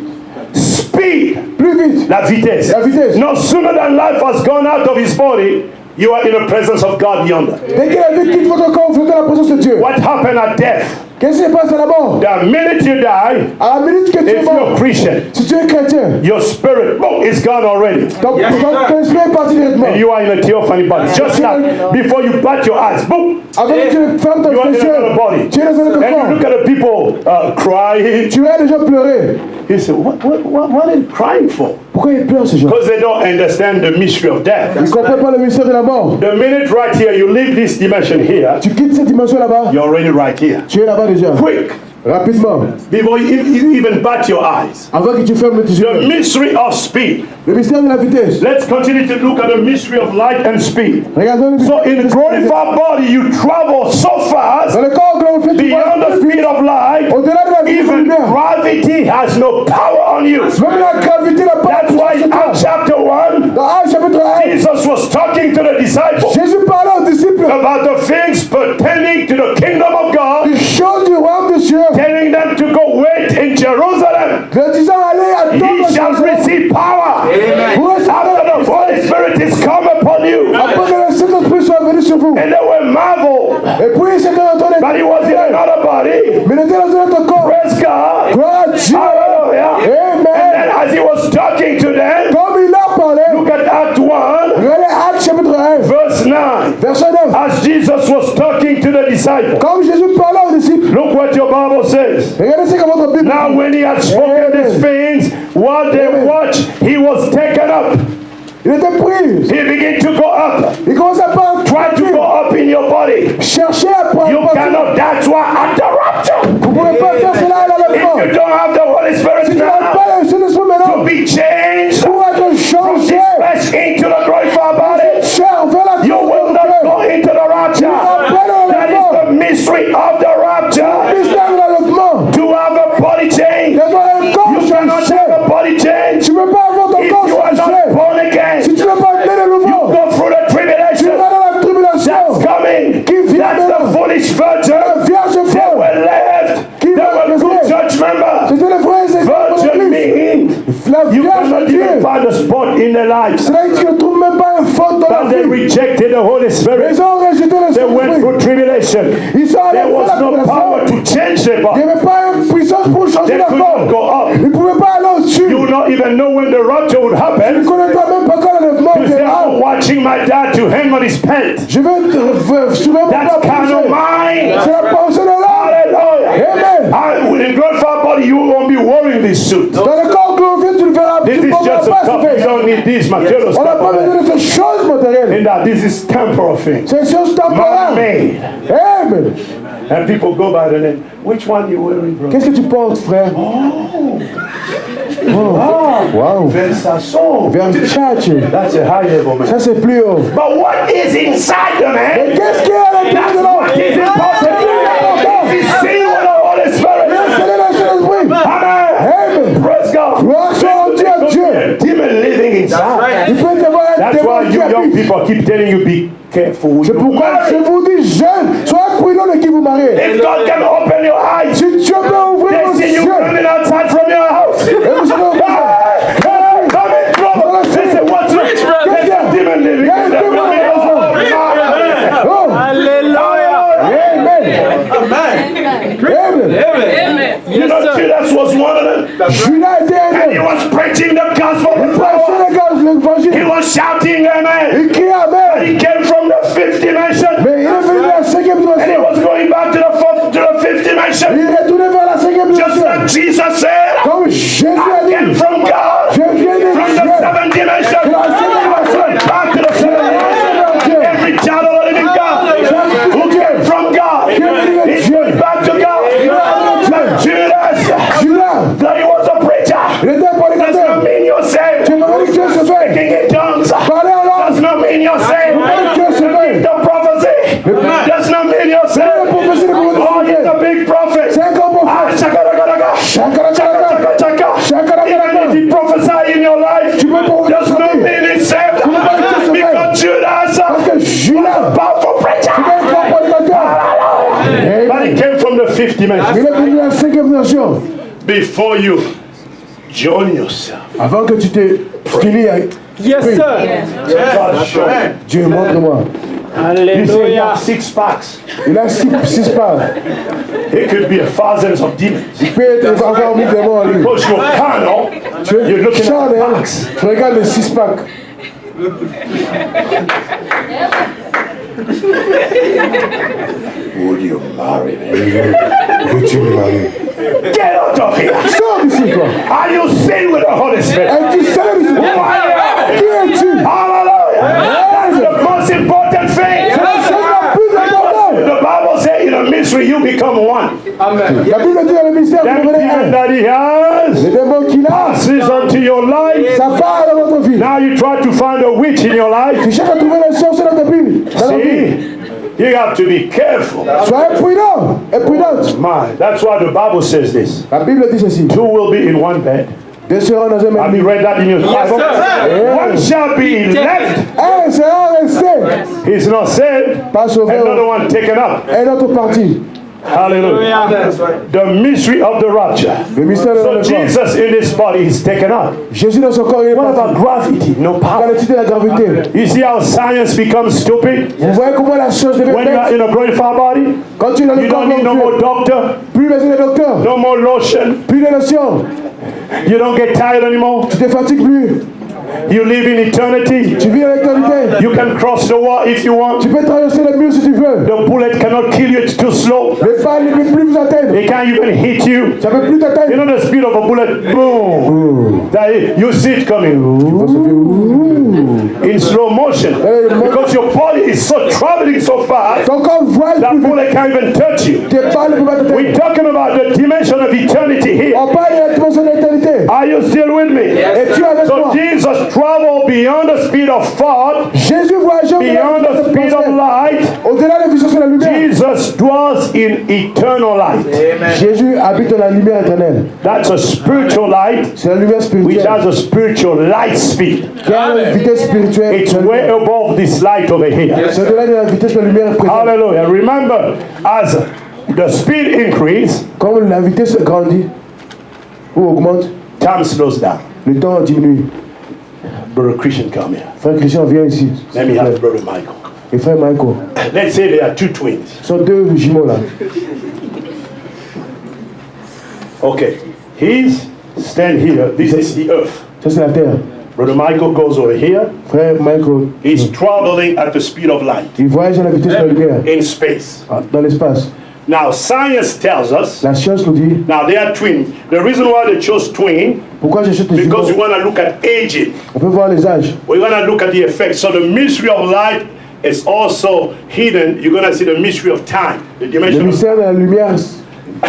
Speed. plus vite. La vitesse. La vitesse. No sooner than life has gone out of his body, you are in the presence of God yonder. Dès que la vie quitte votre corps, vous êtes dans la présence de Dieu. What happened at death? Qu'est-ce qui se passe à la mort? The minute you die, À la minute que tu es if you're mort, Christian, si tu es chrétien, your spirit is gone already. ton esprit est parti directement. And you are in a theophany body. Just like before you bat your eyes, boom, Avant que tu fermes ton you are in another yeux, body. tu es dans un autre And you look corps. at the people crying. Tu vois les gens pleurer. You say, what are they crying for? Pourquoi ils pleurent ces gens? Because they don't understand the mystery of death. Ils ne comprennent pas le mystère de la mort. The minute right here you leave this dimension here, Tu quittes cette dimension là-bas, you're already right here. tu es là-bas déjà. Quick, Rapidement. before you even bat your eyes. Avant que tu fermes tes The yeux. mystery of speed. Le mystère de la vitesse. Let's continue to look at the mystery of light and speed. Regardons le So mystère. in the glorified body, you travel so fast Dans le corps glorifié, tu vois beyond the speed of light. au-delà de la vitesse de la Even lumière. gravity has no power on you. Même la gravité n'a pas That's why in Acts chapter 1, Dans Actes chapitre 1, Jesus was talking to the disciples Jésus parlait aux disciples about the things pertaining to the kingdom of God, des choses du royaume des cieux. telling them to go wait in Jerusalem. Le disant allez attendre Ye shall receive power. Vous recevez After the Holy Spirit is come upon you. après que le Saint-Esprit soit venu sur vous. And they were marveled Et puis c'était dans ton that he was in another body. mais il était dans un autre corps. Praise God. Gloire à Dieu. Hallelujah. And Amen. then as he was talking to them, Comme il a parlé, look at Act 1, regardez Actes chapitre 1, verse 9. verset 9. As Jesus was talking to the disciples, Comme Jésus parlait aux disciples, look what your Bible says. regardez ce que votre Bible Now when he had spoken these things, while they watched, he was taken up. il était pris. He began to go up. Il commençait à parler. Try to go up in your body. Cherchez à prendre. You cannot. That's why at the rapture, Vous ne pouvez pas faire cela à l'enlèvement. if you don't have the Holy Spirit Si tu n'as now, pas le Saint-Esprit to maintenant, be changed pour être from this changé, flesh into the glorified body, cher vers la you will not go into the rapture. That is the mystery of the rapture. mystère de l'enlèvement. To have a body change, D'avoir un corps you cannot changé. have a body change Tu ne peux pas avoir ton if corps you are changé. not born Si again. tu n'es pas né de You nouveau, go through the tu tribulation. vas dans la tribulation. That's coming. Qui vient That's the maintenant? foolish La virgin. Vierge They folle. were left. Qui They va were good rester? church members. C'était les frères et sœurs de Virgin l'Église. meaning La you Vierge cannot de Dieu. even find a spot in their lives. C'est-à-dire qu'ils ne trouvent même pas un faute dans But la they vie. rejected the Holy Spirit. Ils ont rejeté le They went Saint-Esprit. through tribulation. Ils sont allés There dans was la no power tribulation. to change their Il n'y body. avait pas une puissance pour changer They leur could not go corps. up. Ils ne pouvaient pas aller au-dessus. You will not even know when the rapture would Ils ne happen. connaissent pas même pas quand l'enlèvement You say, viendra. I'm watching my dad to hang on his pants. Je vais soulever mon That's corps. kind of C'est mind. la pensée de l'âme. Hallelujah. Amen. In glorified body, you won't be wearing this suit. Dans le corps glorifié, tu ne verras This tu is ne just a pas cup. You don't need these material On n'a pas stuff. besoin de ces choses matérielles. In that this is temporal things. C'est une chose temporaire. Man-made. Amen. And people go by the name. Which one you wearing, bro? Qu'est-ce que tu portes, frère? Wow. Versace. Versace. That's a high level, man. Ça, c'est plus haut. But what is inside the Mais man? qu'est-ce qu'il y a à l'intérieur That's de what l'homme? is important. This is seen with the Holy Spirit. C'est le Saint-Esprit. Amen. Amen. Praise God. Gloire soit rendue à Dieu. A demon living inside. Il peut y avoir un That's démon why qui you young habite. people keep telling you be careful. When C'est you pourquoi je marry. vous dis, jeunes, soyez prudents de qui vous mariez. If God can open your eyes, Si Dieu peut ouvrir they vos see you yeux, coming outside from your house. et vous serez au courant. Hey, come in trouble. They say, what's wrong? Preach, brother. There's a demon living Yeah, in the demon middle. living. Oh, Alléluia. You know, Judas was one of them. And he was preaching the gospel with power. He was shouting, amen. But he came from the fifth dimension. And he was going back to the fifth dimension. Just like Jesus said, I came from God, from the seventh dimension. Back to the seventh dimension. Every child of the living God who came from God is going back to God. Like Judas, that he was a preacher. Does not mean you're saved. Speaking in tongues does not mean you're saved. The prophecy does not mean you're saved. Oh, he's a big prophet. Even if he prophesied in your life, does not mean he's saved. Because Judas was a powerful preacher. But he came from the fifth dimension. Before you join yourself. Avant que tu te Yes, sir. God show you. Dieu, montre-moi. He said he has 6 packs. Il a 6 pas. It could be thousands of demons. Il peut être encore mis des mots en lui. Because you're carnal, you're looking at Charles, packs. tu regardes les 6 packs. Would you marry me? Veux-tu me marier? Get out of here. Sors d'ici, toi. Are you filled with the Holy Spirit? Es-tu seul ici? Qui es-tu? Hallelujah. That's the most important thing. C'est la plus importante. The Bible says in a mystery you become one. Amen. La Bible dit dans le mystère, That vous devenez demon un. that he has Le démon qu'il a, passes onto your life. ça part dans votre vie. Now you try to find a witch in your life. Tu cherches à trouver la sorcière dans ta vie. Dans ta vie. See? You have to be careful. Sois prudent et prudente. My, that's why the Bible says this. La Bible dit ceci. 2 will be in one bed. 2 seront dans un même Have you lit. read that in your Bible? One shall be left. Un sera resté, He's not saved. pas sauvé. Another one taken up. Un autre parti. Hallelujah. The mystery of the rapture. Le mystère de So la croix. Jesus in his body is taken up. Jésus dans son corps, il est What parti. about gravity? No Dans power. l'étude de la gravité. You see how science becomes stupid? Vous voyez comment la chose devient When you are bête. in a glorified body, Quand tu es dans le you corps don't need no more glorifié, doctor, plus besoin de docteur, no more lotion. plus de notions. You don't get tired anymore. Tu te fatigues plus. You live in eternity. Tu vis avec l'éternité. You can cross the wall if you want. Tu peux traverser le mur si tu veux. The bullet cannot kill you, it's too slow. Les balles ne peuvent plus vous atteindre. It can't even hit you. Ça ne peut plus You t'atteindre. know the speed of a bullet? Boom. That is, you see it coming in slow motion. Because your body is so traveling so fast, Ton corps voyage that plus vite. bullet can't even touch you. Tes balles ne peuvent pas We're t'atteindre. talking about the dimension of eternity here. On parle de la dimension de l'éternité. Are you still with me? Et tu es avec So moi. Jesus traveled beyond the speed of thought, Jésus voyageait beyond the speed of light. au-delà de la vision de la lumière. Jesus dwells in eternal light. Jésus habite dans la lumière éternelle. That's a spiritual light C'est la lumière which spirituelle has a spiritual light speed. qui a une vitesse spirituelle. It's way above this light over here. C'est au-delà de la vitesse de la lumière présente. Hallelujah. Remember, as the speed increases, Comme la vitesse grandit ou augmente, time slows down. le temps diminue. Brother Christian, come here. Frère Christian, viens ici. Let me have Brother Michael. Et frère Michael. Let's say there are 2 twins. Ce sont 2 jumeaux là. Okay. He's stand here. This is the earth. Ça c'est la terre. Brother Michael goes over here. Frère Michael, He's traveling at the speed of light il voyage à la vitesse de la lumière, in space. dans l'espace. Now, science tells us, La science nous dit, now they are twins. The reason why they chose twin, pourquoi j'achète les because we jumeaux? want to look at aging. On peut voir les âges. We're going to look at the effect. So the mystery of light is also hidden. You're going to see the mystery of time, the Le dimension of mystère de la lumière,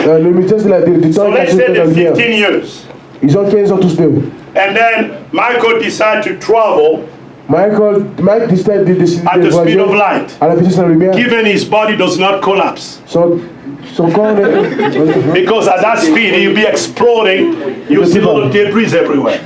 le mystère du temps So et la let's say de la they're lumière. 15 years. Ils ont 15 ans tous deux. And then Michael decided to travel Mike décide de at the speed voyager of light, à la vitesse de la lumière. given his body does not collapse. Son corps est... Because at that speed, he'll be exploding. You'll see little debris everywhere.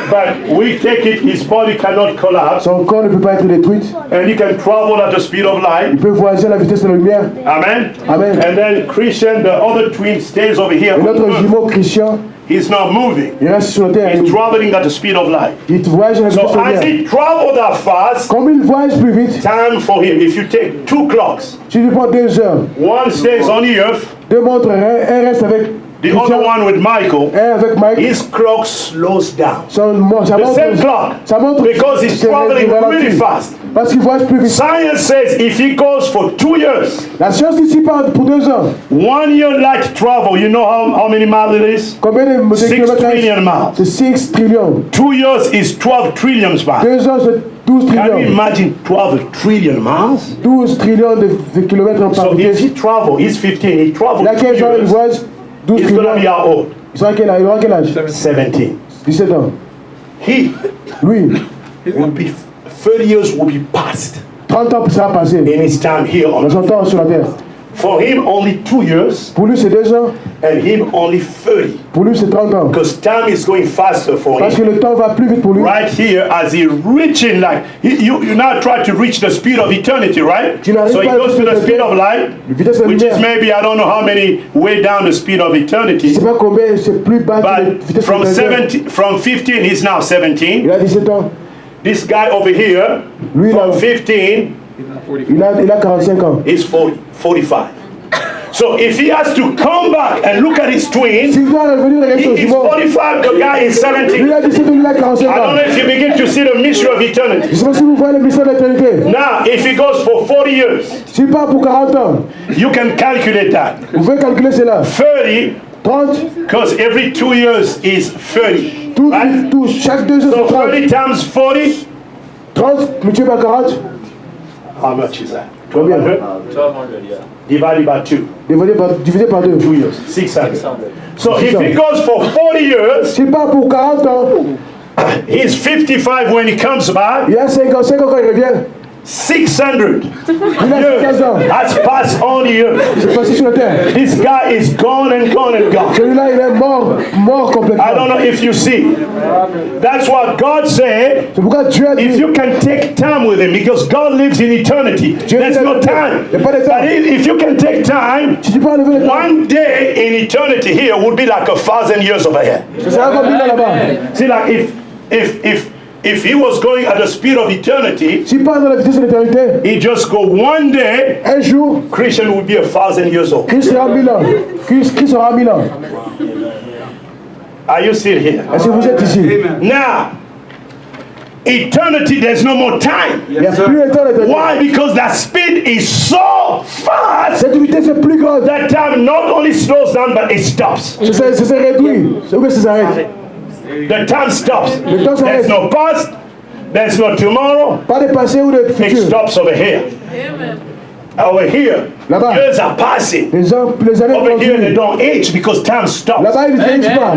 But we take it, his body cannot collapse, Son corps ne peut pas être détruit. and he can travel at the speed of light. Il peut voyager à la vitesse de la lumière. Amen? Amen. And then Christian, the other twin, stays over here. Et notre jumeau Christian He's not moving. Il reste sur la terre. He's traveling at the speed of light. Il voyage à la vitesse So de la as lumière. he traveled that fast, Comme il voyage plus vite, time for him, if you take 2 clocks, si tu prends 2 heures, one stays on the earth, 2 montres, un reste avec the other Christian, one with Michael, un avec Mike, his clock slows down. ça The same clock, ça montre because he's c'est traveling relatif. really fast. Parce qu'il voyage plus vite. Science says if he goes for 2 years, La science ici parle pour 2 ans. 1 year light travel, you know how many miles it is? Combien de 6 kilomètres? trillion miles. C'est 6 trillions. 2 years is 12 trillion miles. 2 ans, c'est 12 Can you trillions. imagine 12 trillion miles? 12 trillions de kilomètres en So par if vitesse. he travel, he's 15, he traveled Il a 2 quel âge? Il years, voyage 12 he's going to be trillions. how old? Il sera quel âge? Il aura quel âge? 17. 17 ans. He Lui, will be, 30 years will be past 30 ans sera passé in his time here on dans son temps sur la terre. For him, only 2 years, Pour lui, c'est 2 ans. and him only 30. Pour lui, c'est 30 ans. Because time is going faster for Parce que him. le temps va plus vite pour lui. Right here, as he reaching, like, you now try to reach the speed of eternity, right? Tu n'arrives So he pas à goes to the speed of light, La vitesse de la which is lumière. maybe, I don't know how many, way down the speed of Je eternity. sais pas combien, c'est plus bas que la But vitesse from de la lumière. 17, from 15, he's now 17. Il a 17 ans. This guy over here, Lui, from là, 15, il a 45 ans. is 40, 45. So if he has to come back and look at his twin, S'il doit revenir regarder son he is jumeau, 45, the guy is lui 17. il a 17 ans, lui il a 45 I don't ans. know if you begin to see the mystery of eternity. Je sais pas si vous voyez le mystère de l'éternité. Now, if he goes for 40 years, S'il part pour 40 ans, you can calculate that. vous pouvez calculer cela. 30, 30, because every 2 years is 30. Right? chaque 2 So ans, c'est 30. 30 times 40, 30 multiplié par 40, how much is that? combien? 1200, yeah. Divided by 2. Divisé par 2. 2 years, 600. So if he goes for 40 years, S'il part pour 40 ans, he's 55 when he comes back. il a 55 ans quand il revient. 600 Il a 15 ans. years has passed on the earth. C'est passé sur la terre. This guy is gone and gone and gone. Celui-là, il est mort I don't complètement. know if you see. That's what God said. C'est pourquoi Dieu a If dit, you can take time with him, because God lives in eternity, there's no time. Il n'y a pas de temps. But if you can take time, Si tu peux enlever le temps, one day in eternity here would be like 1,000 years over here. ce sera comme 1000 ans là-bas. See, like if he was going at the speed of eternity, S'il part dans la vitesse de l'éternité, he just go one day, un jour, Christian would be 1,000 years old. Christ sera 1000 ans. Christ sera 1000 ans. Are you still here? Est-ce que vous êtes ici? Now, eternity, there's no more time. Il n'y a plus le temps d'éternité. Why? Because that speed is so fast Cette vitesse est plus grande. that time not only slows down, but it stops. Ça s'est réduit. C'est où ça s'arrête? The time stops. Le temps s'arrête. There's no past, there's no tomorrow. Pas de passé ou de It futur. stops over here. Over here, Là-bas. years are passing. Les années Over here, they continuent. don't age because time stops. Là-bas, ils ne vieillissent pas.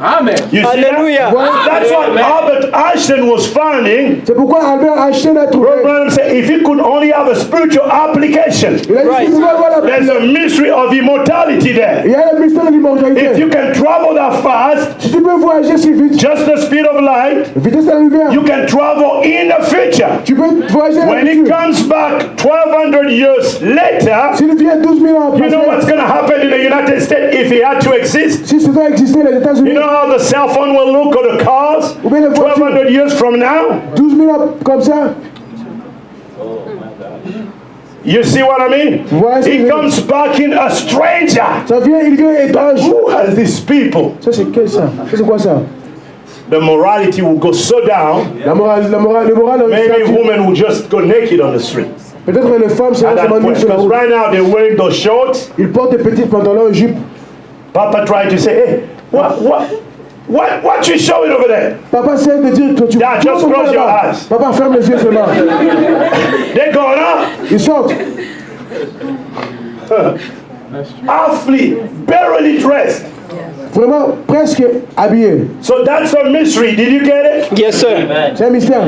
Amen. You see Hallelujah. that? That's what Albert Einstein was finding. C'est pourquoi Albert Einstein a trouvé. Abraham said, if he could only have a spiritual application, Il a dit, si tu pouvais voir there's a mystery of immortality il there. y a le mystère de If l'immortalité. you can travel that fast, Si tu peux voyager si vite, just the speed of light, la vitesse de la lumière, you can travel in the future. tu peux voyager dans When le he futur. comes back 1,200 years later, S'il vient 12 000 ans you know après, what's going to happen in the United States if he had to exist? si ça doit exister les You États-Unis, know how the cell phone will look or the cars ou bien les voitures, 1,200 years from now? 12 000 ans comme ça, You see what I mean? Voilà ce que He je- comes back in a stranger. il vient étrange. Who are these people? Ça c'est quel ça? Ça c'est quoi ça? The morality will go so down, Le moral, maybe women will just go naked on the street. peut-être que les femmes At seront that seulement point, nues sur la because route. right now they're wearing those shorts. Ils portent des petits pantalons, jupes. Papa tried to say, hey, what you showing over there? Papa essaie de dire, toi tu Dad, just Pourquoi close your là-bas? eyes. Papa ferme les yeux seulement. They're going up, Ils sortent. awfully, barely dressed. Vraiment presque habillés. So that's a mystery. Did you get it? Yes, sir. C'est un mystère.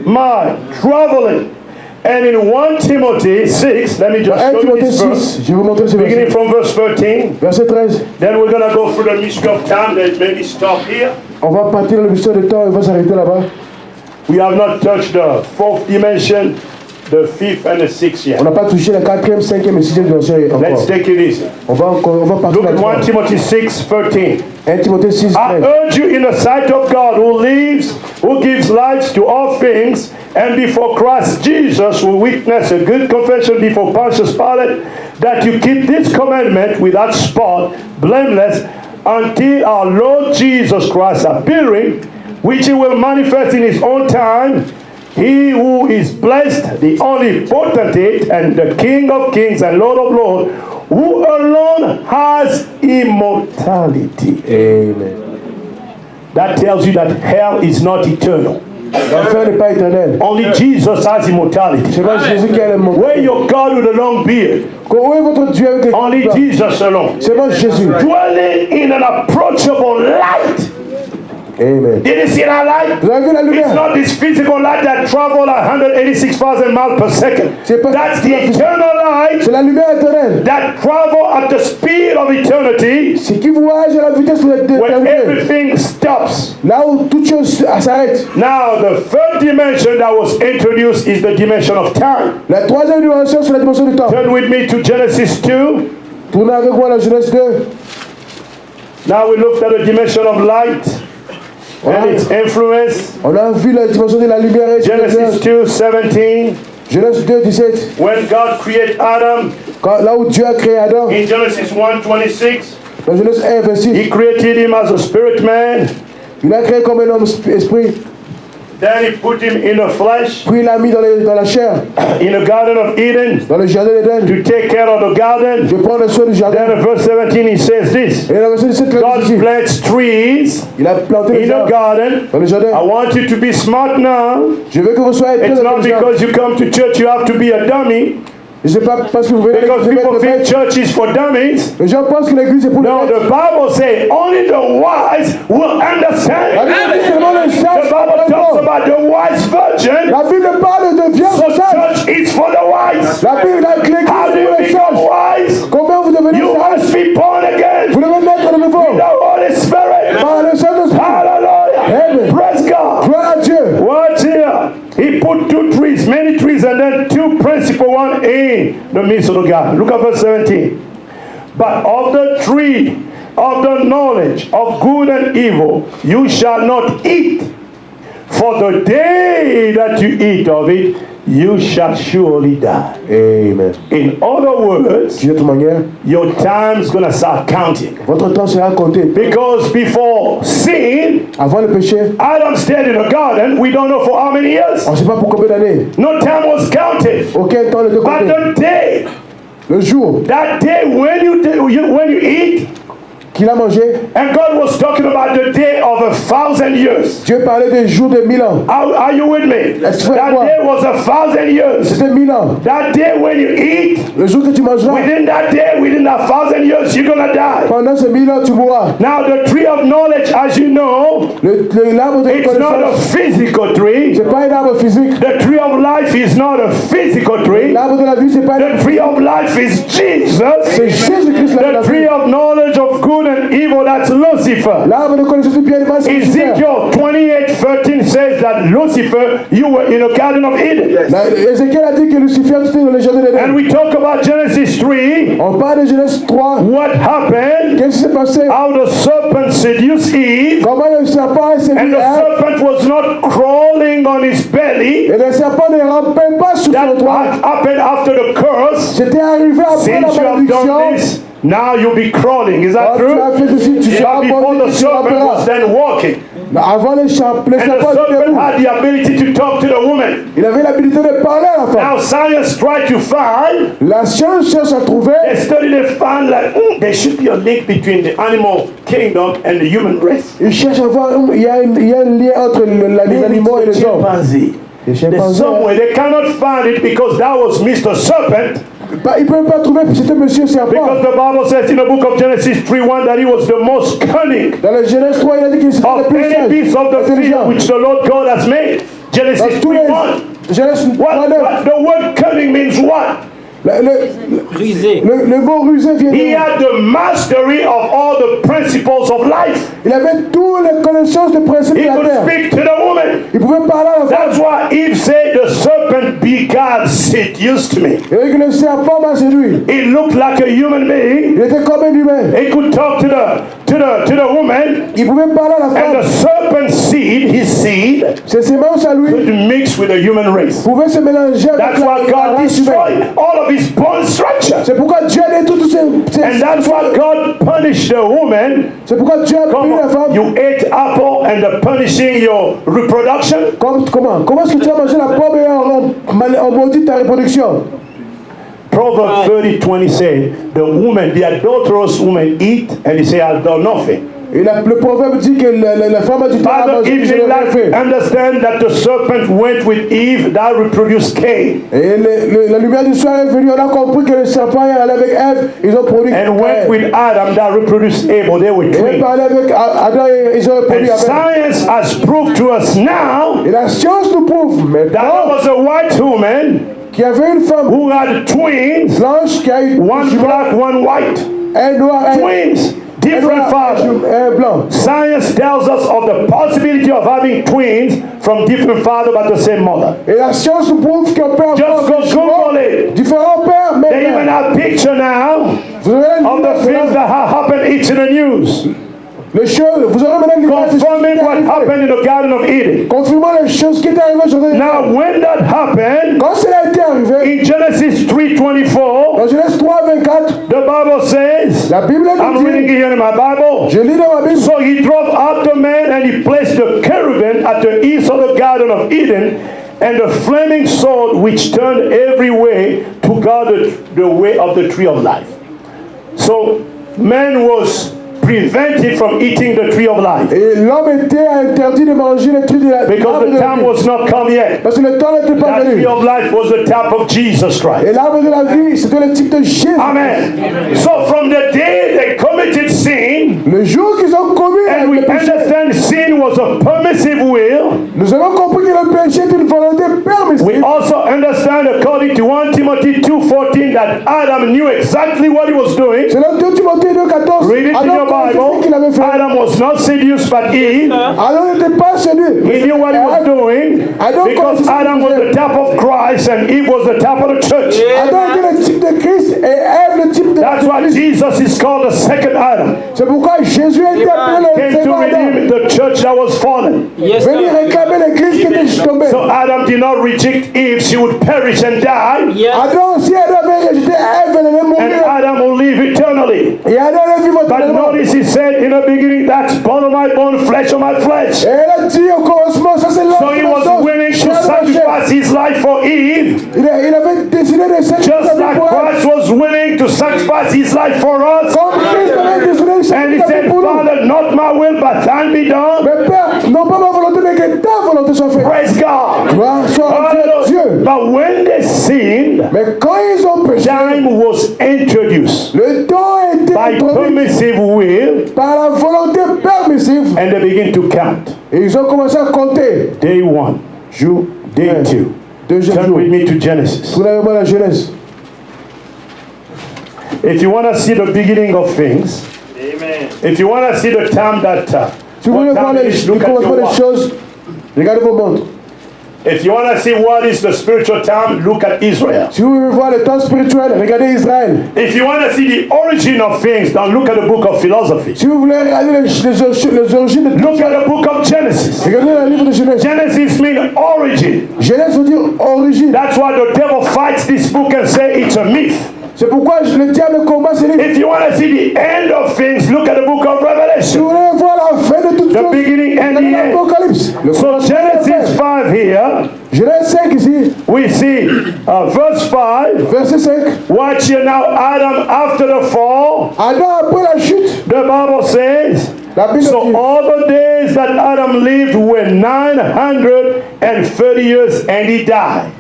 My traveling. And in 1 Timothy 6, let me just 1 show you Timothée this 6, verse. je vais vous montrer ce Beginning verset. from verse 13. Verset 13. Then we're going to go through the mystery of time. Then maybe stop here. On va partir le mystère de temps et on va s'arrêter là-bas. We have not touched the fourth dimension, the 5th and the 6th yet. On n'a pas touché la 4e, 5e et 6e dimension encore. Let's take it easy. On va partir Look at 1 Timothy 6:13. 1 Timothée 6, I 13. urge you in the sight of God who gives life to all things, and before Christ Jesus, who witnessed a good confession before Pontius Pilate, that you keep this commandment without spot, blameless, until our Lord Jesus Christ appearing, which he will manifest in his own time. He who is blessed, the only potentate, and the King of kings and Lord of lords, who alone has immortality. Amen. That tells you that hell is not eternal. L'enfer n'est pas éternel. Only Jesus has immortality. C'est pas Jésus qui a le moment. Where your God with a long beard? Où est votre Dieu avec les Only Jesus alone. C'est pas Jésus. Dwelling in an approachable light. Amen. Did you see that light? Vous avez vu la It's lumière? not this physical light that travels at 186,000 miles per second. That's the eternal light C'est la lumière éternelle. that travels at the speed of eternity C'est qui voyage à la vitesse de when l'éternité. everything stops. Là où toute chose s'arrête. Now, the third dimension that was introduced is the dimension of time. La troisième dimension, c'est la dimension du temps. Turn with me to Genesis 2. Tournez avec moi dans Genèse 2. Now we looked at the dimension of light and its influence. On a vu la dimension de la lumière et Genesis 2:17. Genèse 2, 17. When God created Adam Là où Dieu a créé Adam, in Genesis 1:26, dans Genèse 1, 26, he created him as a spirit man. il a créé comme un homme esprit, Then he put him in the flesh puis il l'a mis dans la chair, in the Garden of Eden dans le jardin d'Éden, to take care of the garden. de prendre soin du jardin. Then in verse 17 he says this. Et la verset 17, God plants trees il a planté les in the arbres garden. dans le jardin. I want you to be smart now. Je veux que vous soyez très It's not intelligents. because you come to church you have to be a dummy. Et c'est pas parce que vous venez à Because l'église people de think bête. church is for dummies. Les gens pensent que l'église est pour les No, bêtes. the Bible says only the wise will La understand. Bible dit seulement les The sages Bible talks comprendront. about the wise virgin. La Bible parle de So vierges sages. church is for the wise. La Bible a l'église How do pour you les become sages. wise? Combien vous devenez You sages? must be born Vous again. devez naître de nouveau. The Holy Spirit. Par le Saint-Esprit. Hallelujah. Amen. Praise God. Gloire à Dieu. Watch here. He put two trees, many trees, and then two principal one in the midst of the garden. Look at verse 17. But of the tree of the knowledge of good and evil you shall not eat. For the day that you eat of it, you shall surely die. Amen. In other words, D'une autre manière, your time's gonna start counting. votre temps sera compté. Because before sin, Avant le péché, Adam stayed in the garden, we don't know for how many years. on ne sait pas pour combien d'années. No time was counted. Aucun temps n'était But compté. the day, Le jour that day when you eat, qu'il a mangé, and God was talking about the day of 1,000 years. Dieu parlait des jours de 1000 ans. Are you with me? Est-ce que That quoi? day was 1,000 years. C'était 1000 ans. That day when you eat, Le jour que tu mangeras, within that day, within that 1,000 years, you're gonna die. pendant ces 1000 ans, tu mourras. Now the tree of knowledge, as you know, L'arbre de it's not a connaissance, physical tree. c'est pas un arbre physique. The tree of life is not a physical tree. L'arbre de la vie, c'est pas un The arbre tree of life is C'est Jesus. Jésus-Christ, l'arbre de The la tree vie. of knowledge of good and evil, that's Lucifer. L'arbre de connaissance du bien et du mal, c'est Lucifer. Ezekiel 28:13 says that Lucifer, you were in the Garden of Eden. Ézéchiel a dit que Lucifer était dans le jardin And d'Éden. we talk about Genesis 3. On parle de Genèse 3. What happened? Qu'est-ce qui s'est passé? How the serpent seduced Eve. Comment le serpent a séduit And the Ève? serpent was not crawling on his belly. Et le serpent ne rampait pas sur That son toit. happened after the curse. C'était arrivé après Since la you have malédiction. done this, now you'll be crawling. Is that Oh, tu true? as fait ceci, tu Yeah, seras before abandonné, the tu serpent was ramperas. then walking. Mais avant le serpent And the serpent debout. had the ability to talk to the woman. Il avait l'habilité de parler à la femme. Now science tried to find, La science cherche à trouver. they studied, they found like there should be a link between the animal kingdom and the human race. Il cherche à voir, il y a un lien entre les animaux et les hommes. Chimpanzee. Les There's chimpanzés, somewhere they cannot find it because that was Mr. Serpent. ils ne peuvent pas trouver, puis c'était Monsieur Because Serpent. the Bible says in the book of Genesis 3:1 that he was the most cunning Dans le Genèse 3, il a dit qu'il était le of plus any sage, beast of the field intelligent. which the Lord God has made. Dans Genesis tous les 3:1. Genèse 3, What the word cunning means what? le mot rusé vient He de... had the mastery of all the principles of life. Il avait toutes les connaissances des principes He de la could terre. speak to the woman. Il pouvait parler à la femme. That's why Eve said, day the serpent began seduced me. Et que le serpent m'a séduit. He looked like a human being. Il était comme un humain. He could talk to the woman. Il pouvait parler à la And the femme. serpent seed, his seed, Ses semences à lui could mix with the human race. pouvaient se mélanger avec That's why la God race humaine. destroyed all of his bone structure. C'est pourquoi Dieu a détruit toutes ces And that's why God punished the woman. C'est pourquoi Dieu a puni la femme. You ate apple and punishing your reproduction. Comment est-ce que tu as mangé la pomme et on maudit ta reproduction? Proverbs 30:20 say, the woman, the adulterous woman eat, and he say, I've done nothing. Et le proverbe dit que la femme a du temps à Father, manger, if je they n'ai rien fait. understand that the serpent went with Eve, that reproduced Cain. Et la lumière du soir est venue, on a compris que le serpent est allé avec Ève, ils ont produit And went with Adam, that reproduced Abel. They were Et twins. parlait avec Adam et ils ont produit And Abel. science has proved to us now Et la science nous prouve that there maintenant was a white woman qu'il y avait une femme who had twins, blanche qui a eu one black, one white. un noir et Twins, different fathers. un blanc. Science tells us of the possibility of having twins from different fathers but the same mother. Et la science nous prouve qu'on peut Just avoir go des Google it. différents pères, mais They even have picture now vous aurez of the things that have happened each in the news, les choses, vous aurez maintenant l'image confirming what happened in the Garden of Eden. confirmant les choses qui étaient arrivées aujourd'hui. Now, when that happened, Quand cela a été arrivé, in Genesis 3:24, dans Genèse 3:24, the Bible says, la Bible I'm nous reading dit, it here in my Bible. je lis dans ma Bible, So he drove out the man and he placed the cherubim at the east of the Garden of Eden and the flaming sword which turned every way to guard the way of the tree of life. So man was prevented from eating the tree of life et l'homme était interdit de manger le fruit de la because l'arbre the de la time vie. was not come yet. Parce que le temps n'était pas That tree venu. of life was the type of Jesus Christ. Et l'arbre de la vie, c'était le type de Jésus. Amen. So from the day they committed sin, Le jour qu'ils ont commis and we le péché, understand sin was a permissive will, nous avons compris que le péché est une volonté permissive. we also understand according to 1 Timothy 2:14 that Adam knew exactly what he was doing. Selon 2 Timothée 2:14, Read it in your Adam connaissait Bible. ce qu'il avait fait. Adam was not seduced by Eve. Adam n'était pas séduit. He knew what he was doing because Adam was the type of Christ and Eve was the type of the church. Adam était le type de Christ et Ève le type de That's why Jesus is called the second Adam. C'est pourquoi Jésus a été appelé le Came to second Adam. redeem the church that was fallen. Yes, Venir sir. réclamer l'église qui était tombée. So Adam did not reject Eve, she would perish and die. Yes. Adam, si Adam avait rejeté Ève, elle allait And mourir. Adam will live eternally. Et Adam allait vivre But éternellement. notice he said in the beginning, that's bone of my bone, flesh of my flesh. Et elle a dit au commencement, ça c'est l'homme So he was willing to sacrifice his life for Eve, Il avait décidé de sacrifier just sa vie like pour elle. Christ was willing to sacrifice his life for us. Comme Christ avait décidé de And he sacrifier sa said, vie pour nous. Father, not my will, but thine be done. Mais Père, non pas ma volonté, mais que ta volonté soit faite. Praise God. Gloire soit à Dieu. Hallelujah. But when they sinned, Mais quand ils ont péché, time was introduced le temps a été by introduit permissive will, par la volonté permissive. and they begin to count. Et ils ont commencé à compter. Day 1, Jour, day 2. deuxième Turn jour. with me to Genesis. Tournez-moi la Genèse. If you want to see the beginning of things, Amen. if you want to see the time that, Si vous what voulez voir time it le is, look at commencement your des watch. choses, regardez vos montres. If you want to see what is the spiritual time, look at Israel. Si vous voulez voir le temps spirituel, regardez Israël. If you want to see the origin of things, then look at the book of philosophy. Si vous voulez regarder les origines de tout, Look at the book of Genesis. regardez le livre de Genèse. Genesis means origin. Genèse veut dire origine. That's why the devil fights this book and say it's a myth. C'est pourquoi le diable combat ce livre. If you want to see the end of things, look at the book of Si Revelation. vous voulez voir la fin de toutes The choses, beginning and the regardez end. l'Apocalypse. Le So commencement et la Genesis fin. 5 here, Genèse 5 ici, we see verse 5. verset 5. Watch here now, Adam after the fall. Adam après la chute, The Bible says, la Bible so dit, all the days that Adam lived were 930 years and he died.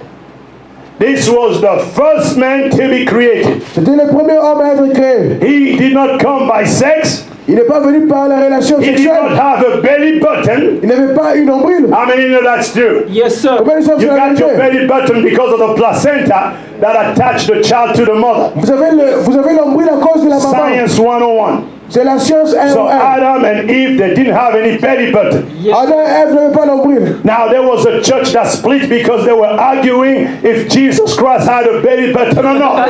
This was the first man to be created. c'était le premier homme à être créé. He did not come by sex. Il n'est pas venu par la relation He did not sexuelle. have a belly button. Il n'avait pas une nombril. How many know that's true? Yes, sir. Combien de fois You vous got your l'avez? belly button because of the placenta that attached the child to the mother. Vous avez le nombril à cause de la maman. Science 101. C'est la science 1 So en 1. Adam and Eve, they didn't have any belly button. Adam et Ève n'avaient pas nombril. Now there was a church that split because they were arguing if Jesus Christ had a belly button or not.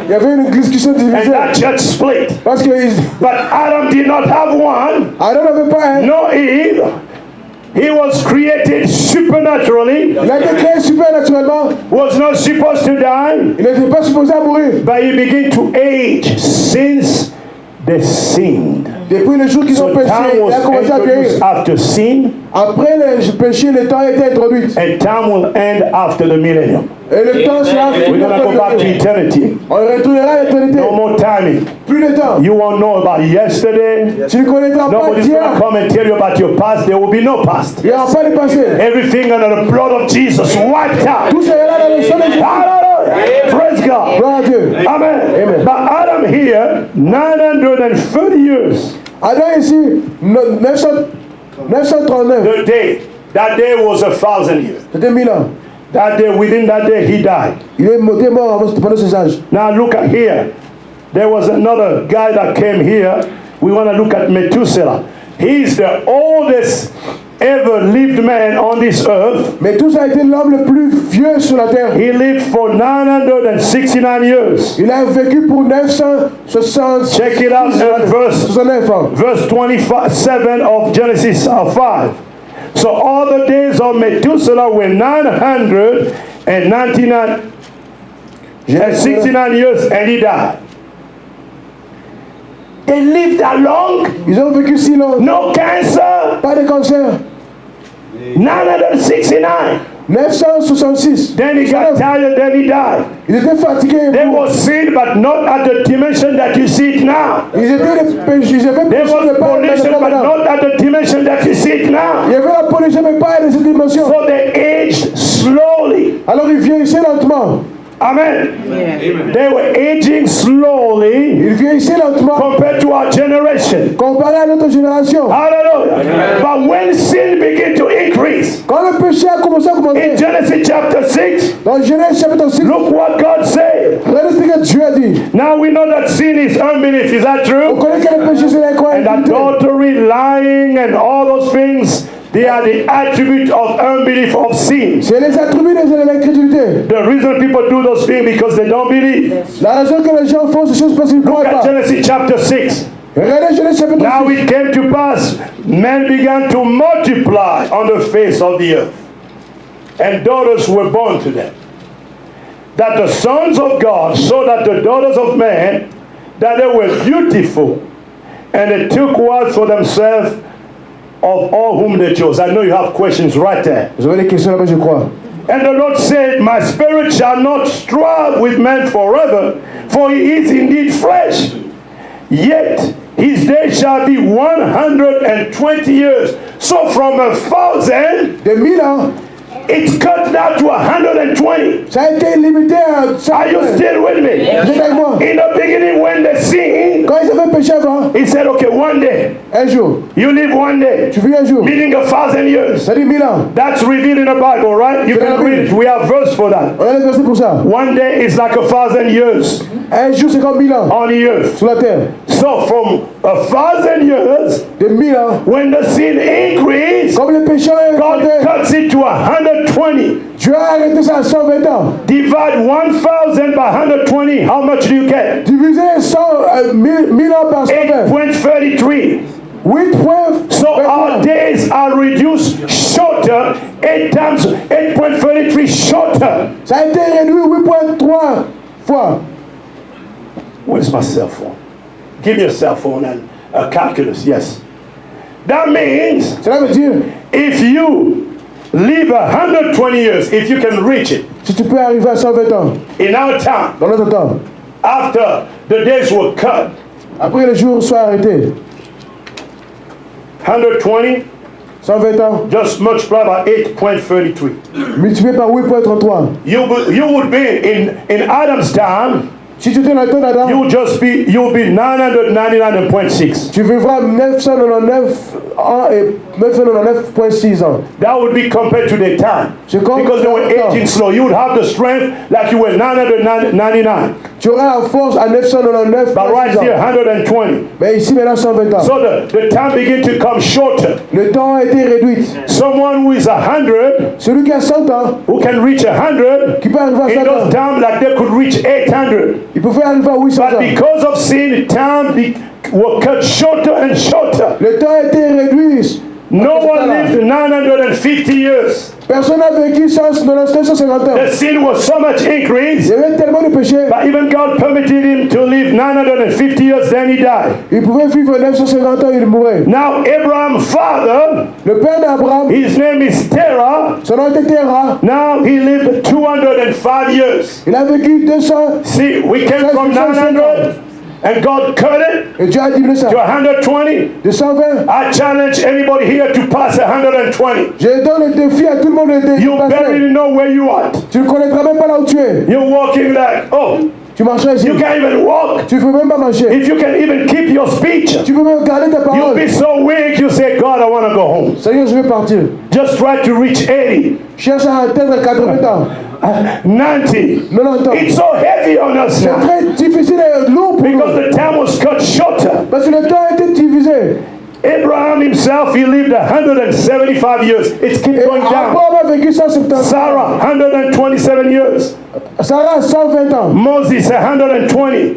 Il y avait une discussion And divisée. that church split. Parce que But Adam did not have one, Adam n'avait pas un. no Eve. He was created supernaturally, Il a été créé supernaturellement. was not supposed to die, Il n'était pas supposé à mourir. but he began to age since they sinned. Depuis le jour qu'ils ont So péché, time il was a commencé à introduced vieillir. after sin, Après le péché, le temps a été introduit. and time will end after the millennium. Et le temps sera We're fini. going to go back to eternity. On retournera à l'éternité. No more timing. Plus de temps. You won't know about yesterday. Tu ne connaîtras pas Nobody's d'hier. going to come and tell you about your past. There will be no past. Il n'y aura pas de passé. Everything under the blood of Jesus wiped out. Tout sera dans le sang de Jésus. Hallelujah. Praise God. Gloire à Dieu. Amen. Amen. But Adam here, 930 years. Adam ici, 939. The day. That day was 1,000 years. C'était 1000 ans. That day, within that day, he died. Il est mort avant, pendant ces âges. Now look at here. There was another guy that came here. We want to look at Methuselah. He's the oldest ever lived man on this earth. Mais tout ça a été l'homme le plus vieux sur la terre. He lived for 969 years. Il a vécu pour 960. Check it out in verse 69 ans. 27 of Genesis 5. So all the days of Methuselah were 999 and 69 years, and he died. They lived that long, Ils ont vécu si long. no cancer, Pas de cancer. 969. 966. Then he got tired, then he died. Ils étaient fatigués. There was sin, but not at the dimension that you see it now. Ils étaient des péchés. Ils avaient There péché, was mais pas pollution, but maintenant. not at the dimension that you see it now. Il y avait la pollution, mais pas dans cette dimension. So they aged slowly. Alors ils vieillissaient lentement. Amen. They were aging slowly Ils vieillissaient lentement compared to our generation. comparé à notre génération. Hallelujah. But when sin began to increase, Quand le péché a commencé à in augmenter, Genesis chapter 6, dans Genèse chapitre 6, look what God said. regardez ce que Dieu a dit. Now we know that sin is unbelief. Is that On true? connaît que le péché c'est And l'incroyabilité. adultery, lying, and all those things, they are the attribute of unbelief, of sin. C'est les attributs de l'incrédulité. The reason people do those things because they don't believe. La raison que les gens font ces choses parce qu'ils ne Look croient at pas. Genesis chapter 6. Regardez Genèse chapitre Now 6. it came to pass, men began to multiply on the face of the earth, and daughters were born to them. That the sons of God saw that the daughters of man, that they were beautiful, and they took wives for themselves of all whom they chose. I know you have questions right there. Vous avez des questions là-bas, je crois. And the Lord said, my spirit shall not strive with man forever, for he is indeed flesh. Yet his days shall be 120 years. So from 1,000, De 1000 ans, it's cut down to 120. ça a été limité à Are 100. you still with me? Vous êtes avec moi? In the beginning, when they sinned, Quand ils avaient péché avant, he said, okay, one day, un jour, you live one day, tu vis un jour, meaning 1,000 years. ça dit 1000 ans. That's revealed in the Bible, right? You can read it. We have verse for that. On a les versets pour ça. One day is like 1,000 years Un jour, c'est comme 1000 ans on the earth. sur la terre. So from 1,000 years, De 1000 ans, when the sin increased, comme le péché a God augmenté, cuts it to 120. Dieu a arrêté ça à 120 ans. Divide 1,000 by 120. How much do you get? Diviser 1000 ans par 120. 8.33. 8 So our days are reduced shorter. 8 times 8.33 shorter. Ça a été réduit 8,3 fois. Where's my cell phone? Give me a cell phone and a calculus. Yes. That means Cela veut dire, if you live 120 years, if you can reach it, si tu peux arriver à 120 ans, in our time, dans notre temps, after the days were cut, après les jours soient arrêtés, 120, 120 ans, just multiply by 8.33. multiplié par 8,33. You would be in Adam's time, Si tu étais dans le temps d'Adam, you'll be 999.6. tu vivras 999 ans et 999,6 ans. That would be compared to their time. C'est comme Because they were aging slow. You would have the strength like you were 999. Tu auras la force à 999 But right ans. here, 120. Mais ici maintenant 120 ans. So the time begin to come shorter. Le temps a été réduit. Someone who is 100, Celui qui a 100 ans, who can reach 100, qui peut arriver à in 100 those ans, times like they could reach 800. il pouvait arriver à 800 But ans. because of sin, time will cut shorter and shorter. Le temps a été réduit. No one lived 950 years. Personne n'a vécu 150 ans. The sin was so much Il increased, y avait tellement de péchés. but even God permitted him to live 950 years, then he died. Il pouvait vivre 950 ans, il mourait. Now Abraham's father, Le père d'Abraham, his name is Terah. son nom était Terah. Now he lived 205 years. Il a vécu 200. See, we came from 900 and God cut it Et Dieu a diminué ça. to 120. De 120. I challenge anybody here to pass 120. Je donne le défi à tout le monde de You passer. barely know where you are. Tu ne connaîtras même pas là où tu es. You're walking like, oh, Tu marcheras ici. you can't even walk. Tu ne peux même pas marcher. If you can even keep your speech, Tu peux même garder ta you'll parole. be so weak, you say, God, I want to go home. Seigneur, je vais partir. Just try to reach 80, Cherche à atteindre 80 ans. 90. 90 ans. It's so heavy on us C'est now très difficile et lourd pour because nous. the time was cut shorter. Parce que le temps a été divisé. Abraham himself, he lived 175 years. It's keep Et going down. Abraham a vécu 170 ans. Sarah, 127 years. Sarah, 120 ans. Moses, 120.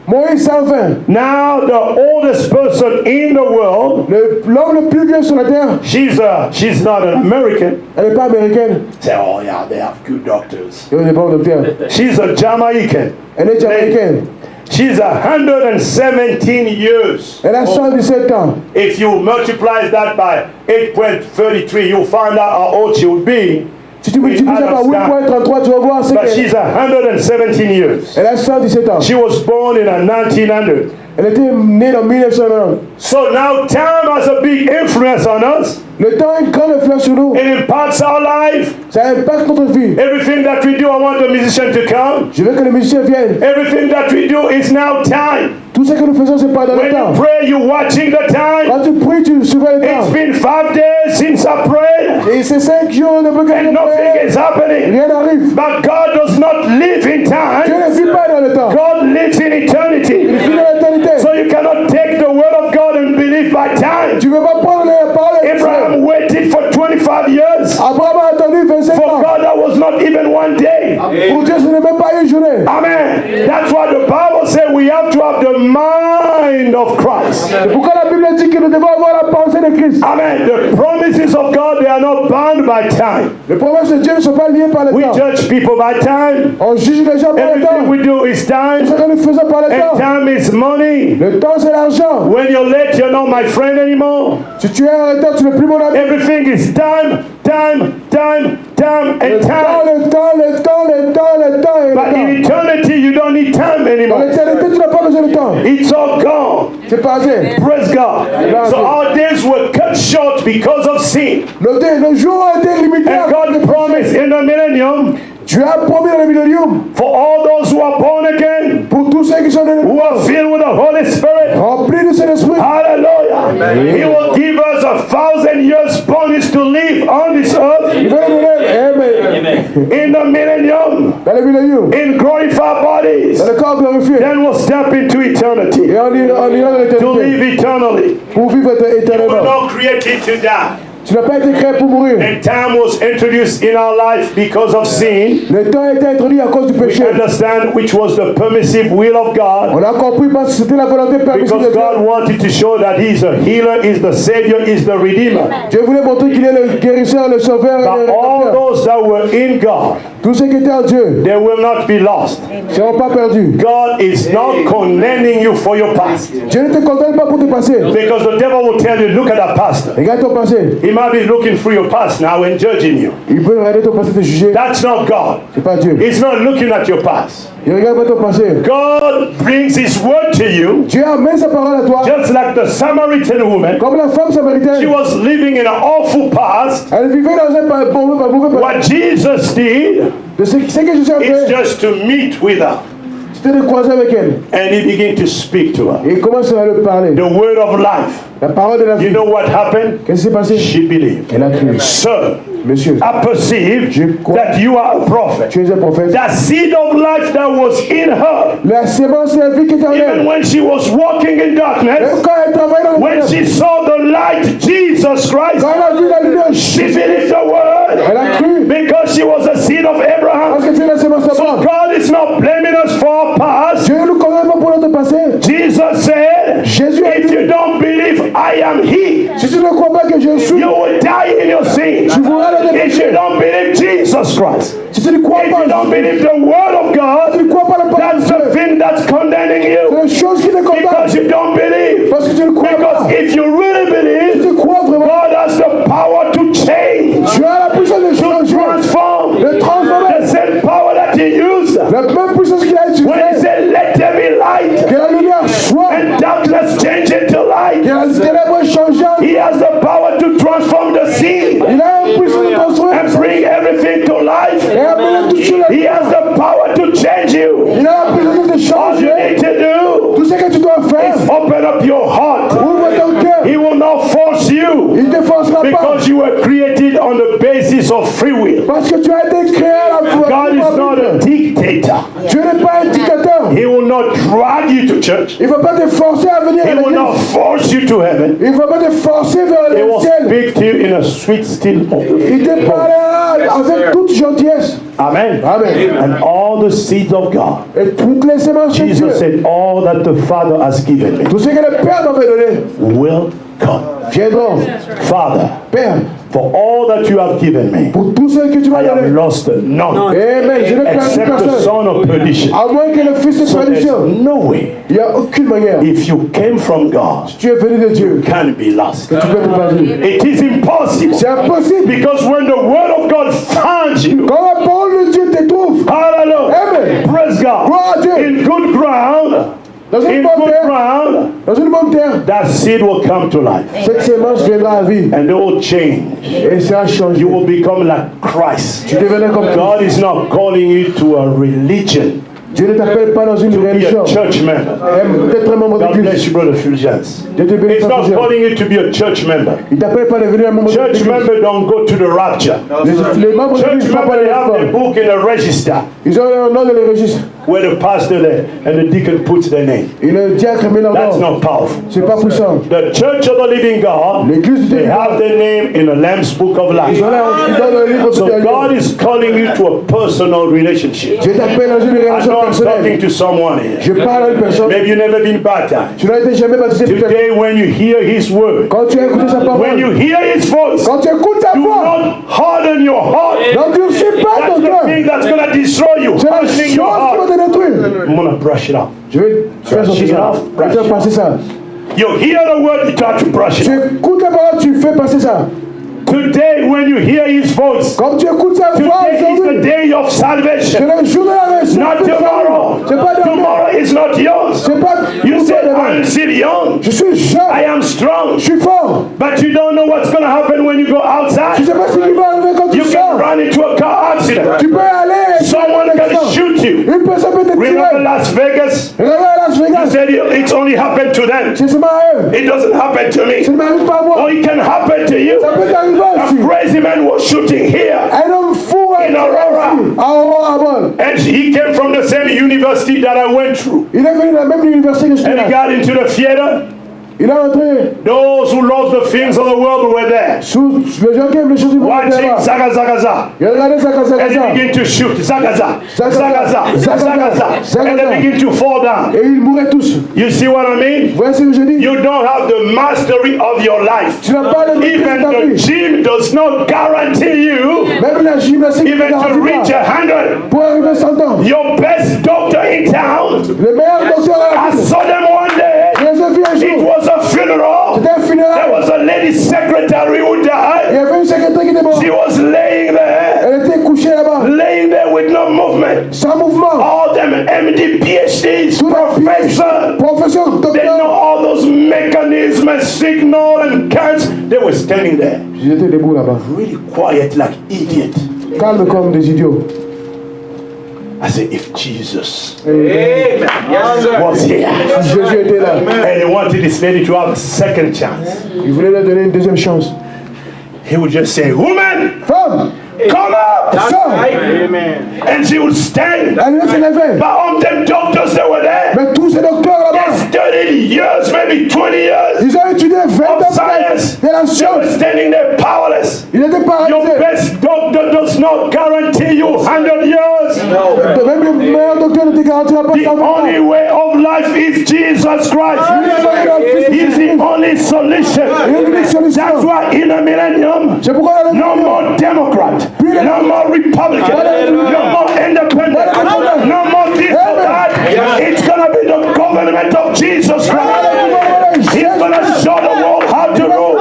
Moïse, 120. Now, the oldest person in the world, L'homme le plus vieux sur la terre, she's not an American. elle n'est pas américaine. Say, oh yeah, they have good doctors. Il y a des bons docteurs. She's a Jamaican. Elle est jamaïcaine. She's 117 years. Elle a 117 ans. If you multiply that by 8.33, you'll find out how old she would be. Si tu multiplies ça par 8.33, tu vas voir ce But qu'elle she's 117 years. Elle a 117 ans. She was born in 1900. Elle était née en 1990. So now time has a big influence on us. Le temps a une grande influence sur nous. It impacts our life. Ça impacte notre vie. Everything that we do, I want the musician to come. Je veux que les musiciens viennent. Everything that we do is now time. Tout ce que nous faisons, c'est pas dans le When temps. you pray, you're watching the time. Quand tu pries, tu surveilles le It's temps. been 5 days since I prayed, Et c'est 5 jours de and prière. nothing is happening. Rien n'arrive. But God does not live in Dieu time. ne vit pas dans le temps. God lives in Il eternity. vit dans l'éternité. So you cannot take the word of God and believe by time. Tu ne veux pas prendre les paroles de Dieu. Abraham waited for 25 years. Abraham a attendu 25 For ans. God, that was not even one day. Pour Dieu, ce n'est même pas une journée. Amen. That's why the Bible says we have to have the mind of Christ. C'est pourquoi la Bible dit que nous devons avoir la pensée de Christ. Amen. The promises of God, they are not bound by time. Les promesses de Dieu ne sont pas liées par le We temps. judge people by time. On juge les gens par le Everything temps. we do is Ce time. que nous faisons par le And temps. time is money. Le temps, c'est l'argent. When you're late, you're not my friend anymore. Si tu es en retard, tu n'es plus mon ami. Everything is time, time, time, time, Le and temps, time. le temps, le temps, le temps, le temps et But in le temps. eternity, you don't need time Dans anymore. l'éternité, tu n'as pas besoin de temps. It's all gone. C'est passé. Praise God. So our days were cut short because of sin. Nos jours ont été limités. And God promised in the millennium, Tu as promis dans le millénium for all those who are born again, pour tous ceux qui sont dans who are filled with the Holy Spirit, remplis de Saint-Esprit. hallelujah, He will give us 1,000 years bonus to live on this earth Il va nous donner, amen, in the millennium, dans le millénium, in glorified bodies. dans le corps glorifié. Then we'll step into eternity Et on ira dans to l'éternité live eternally. pour vivre We were éternellement. not created to die. Tu n'as pas été créé pour mourir. And time was introduced in our life because of sin. Le temps a été introduit à cause du We péché. understand which was the permissive will of God, On a compris parce que c'était la volonté permissive de because God Dieu. wanted to show that He's the healer, He's the Savior, He's the Redeemer. Dieu voulait montrer qu'il est le guérisseur, le sauveur et But le all rédempteur. those that were in God, Tous ceux qui étaient en Dieu they will not be lost. ne seront pas perdus. God is not condemning you for your past, Dieu ne te condamne pas pour tes passés. because the devil will tell you, look at that pastor. Regarde ton passé. He might be looking through your past now and judging you. Il peut regarder ton passé te juger. That's not God. C'est pas Dieu. He's not looking at your past. Il regarde pas ton passé. God brings His word to you, Dieu amène sa parole à toi. just like the Samaritan woman. Comme la femme She samaritaine. was living in an awful past. Elle vivait dans un mauvais passé. What Jesus did Ce que Jésus a is fait, just to meet with her, c'était de croiser avec elle. and He began to speak to her. Et il commence à lui parler. The word of life. La parole de la You vie. know what happened? Qu'est-ce qui s'est passé? She believed. Elle a cru. Sir, Monsieur, I perceive je crois that you are a prophet. tu es un prophète. That seed of life that was in her, La sémence de la vie qui est en even elle. when she was walking in Même darkness, quand elle travaille dans le when monde, she saw the light, Jesus Christ, quand elle a vu la lumière, she believed the word elle a cru because she was a seed of Abraham. parce que tu es la sémence So d'Abraham. God is not blaming us for our past. Dieu ne nous condamne pas pour notre passé. Jesus said, Jésus a if dit, you don't believe I am He, si tu ne crois pas que je suis, you will die in your sin. tu mourras dans tes If you péchés. don't believe Jesus Christ, Si tu ne crois if pas, you don't believe the word of si tu God, ne crois pas la parole de that's the Dieu, thing that's condemning c'est you. la chose qui te condamne. Because you don't believe. Parce que tu ne crois Because pas. if you really Si believe, tu crois vraiment, God has the power to change, tu as la puissance de to changer, transform. de transformer. The same power that He used La même puissance qu'il a when He utilisée, said, let there be light, que la lumière soit, and darkness change into light. que la ténèbre change. He has the power to transform the sea Il a la puissance de construire and bring everything to life. et amener tout sur la He has the power to change you. Il a la puissance de te All you changer. need to do Tout ce que tu dois faire, is open up your heart. ouvre ton cœur. He will not force you Il ne te forcera pas. because you were created on the basis of free will. Parce que tu as été créé à la foi. God is not a dictator. Dieu n'est pas un dictateur. He will not drag you to church. Il ne va pas te forcer à venir He à will not l'église. force you to heaven. Il ne va pas te forcer vers He le will ciel. speak to you in a sweet, still voice. Il te parlera avec toute gentillesse. Amen. Amen. And all the seeds of God. Et toutes les semences de Dieu, Jesus said, all that the Father has given me tout ce que le Père m'avait donné, will come. viendront. Father, Père, for all that you have given me, pour tout ce que tu m'as I have donné. lost none, Amen. Je n'ai perdu except the personne. son of perdition. À moins que le fils de So there's perdition. no way, Il n'y a aucune manière. if you came from God, Si tu es venu de Dieu, can be lost. tu peux te perdre. It is impossible. C'est impossible. Because when the word of God finds you, Quand la parole de Dieu te trouve, hallelujah, Amen. praise God, Gloire à Dieu. in good ground, Dans une in bonne good terre, ground, dans une bonne terre, that seed will come to life cette sémence viendra à vie and they will change. et ça a changé. You will become like Christ. Tu devenais comme Christ. God is not calling you to a religion, Dieu ne t'appelle pas dans une to be religion. a church member. D'être un membre God bless d'église. you, Brother Fulgence. Dieu te bénisse. It's not frère. calling you to be a church member. Il t'appelle pas de devenir un membre Church d'église. member don't go to the rapture. Les membres Church d'église ne sont pas member, they les have the enfants. book in a register Ils ont leur nom dans les registres. where the pastor there and the deacon puts their name. Et le diacre met leur That's nom. not powerful. C'est pas puissant. The Church of the Living God, L'église du they Dieu. have their name in the Lamb's Book of Life. Ils ont le livre So de Dieu. God is calling you to a personal relationship. Dieu t'appelle dans une I relation know I'm talking personnelle. to someone here. Je parle à une personne. Maybe you've never been baptized. Tu n'as été jamais baptisé peut-être. Today, when you hear His word, Quand tu as écouté sa when parole, you hear His voice, quand tu écoutes sa do voix, not harden your heart. n'endurcis pas That's ton the cœur. thing that's going to destroy you. C'est la chose Hardening qui your va heart. te détruire. I'm going to brush it off. Je vais faire sortir ça. Je vais faire passer ça. You hear the word, you try to brush it Tu off. écoutes la parole, tu fais passer ça. Today, when you hear His voice, Comme tu écoutes sa voix today is the aujourd'hui, day of c'est salvation. le jour de la résurrection. Not tomorrow. C'est pas demain. Tomorrow is not yours. C'est pas You pour toi said, demain. I'm still young. Je suis I jeune. am strong. Je suis fort. But you don't know what's going to happen when you go Tu outside. sais pas ce qui va arriver quand tu You can sors. run into a car accident. Tu peux aller. Someone can shoot you. Une personne peut te Remember tirer. Las Vegas? Regarde à Las You Vegas. said it's only happened to them. C'est seulement à eux. It doesn't happen to Ça me. ne m'arrive pas à moi. Or it can happen to you. Ça peut t'arriver aussi. A crazy man was shooting here. Un homme fou a In Aurora. à Aurora Ball. And he came from the same university that I went through. Il est venu de la même université que je suis And he là. got into the theater. Il est entré Those who love the things of the world were there. sous les gens qui aiment les choses du monde. Watching Zaga Zagaza. Il a regardé ça comme ça, And comme they ça. begin to shoot. Zagaza. Zagaza. Zagaza. And they begin to fall down. Et ils mouraient tous. You see what I mean? Vous voyez ce que je dis? You don't have the mastery of your life. Tu n'as pas le maîtrise de Even ta the vie. gym does not guarantee you Même la gymnastique ne even to garantit reach pas. 100. Pour arriver à 100 ans. Your best doctor in town, Le meilleur docteur à la I ville. saw them one day. Je les ai vus un It jour. was a funeral. C'était un There funérail. was a lady secretary who Il y died. avait une secrétaire qui était morte. She was laying there, Elle était couchée là-bas. laying there with no movement. Sans mouvement. All them MD, PhDs, professors, Professeur, they know docteur. all those mechanisms, signal and counts. They were standing there, Ils étaient debout là-bas. really quiet like idiot. Calme comme des idiots. I said, if Jesus Amen. Yes, sir. was here Jésus était là. and he wanted this lady to have a second chance, Il voulait leur donner une deuxième chance. he would just say, woman, Femme, come up. sors. And she would stand. Elle va se lever. But all them doctors that were there, Mais tous ces docteurs they là-bas, studied years, maybe 20 years ils ont étudié 20 of ans science. de la They were science. standing there powerless. Il était Your paralysé. best doctor does not guarantee you 100 years. Même le meilleur docteur ne te garantira pas The 100 ans. only way of life is Jesus Christ. He's the only solution. That's why in a millennium, C'est pourquoi il y a no more Democrat, no more Republican, no more independent, no more this or that. It's gonna be the government of Jesus Christ. He's gonna show the world how to rule.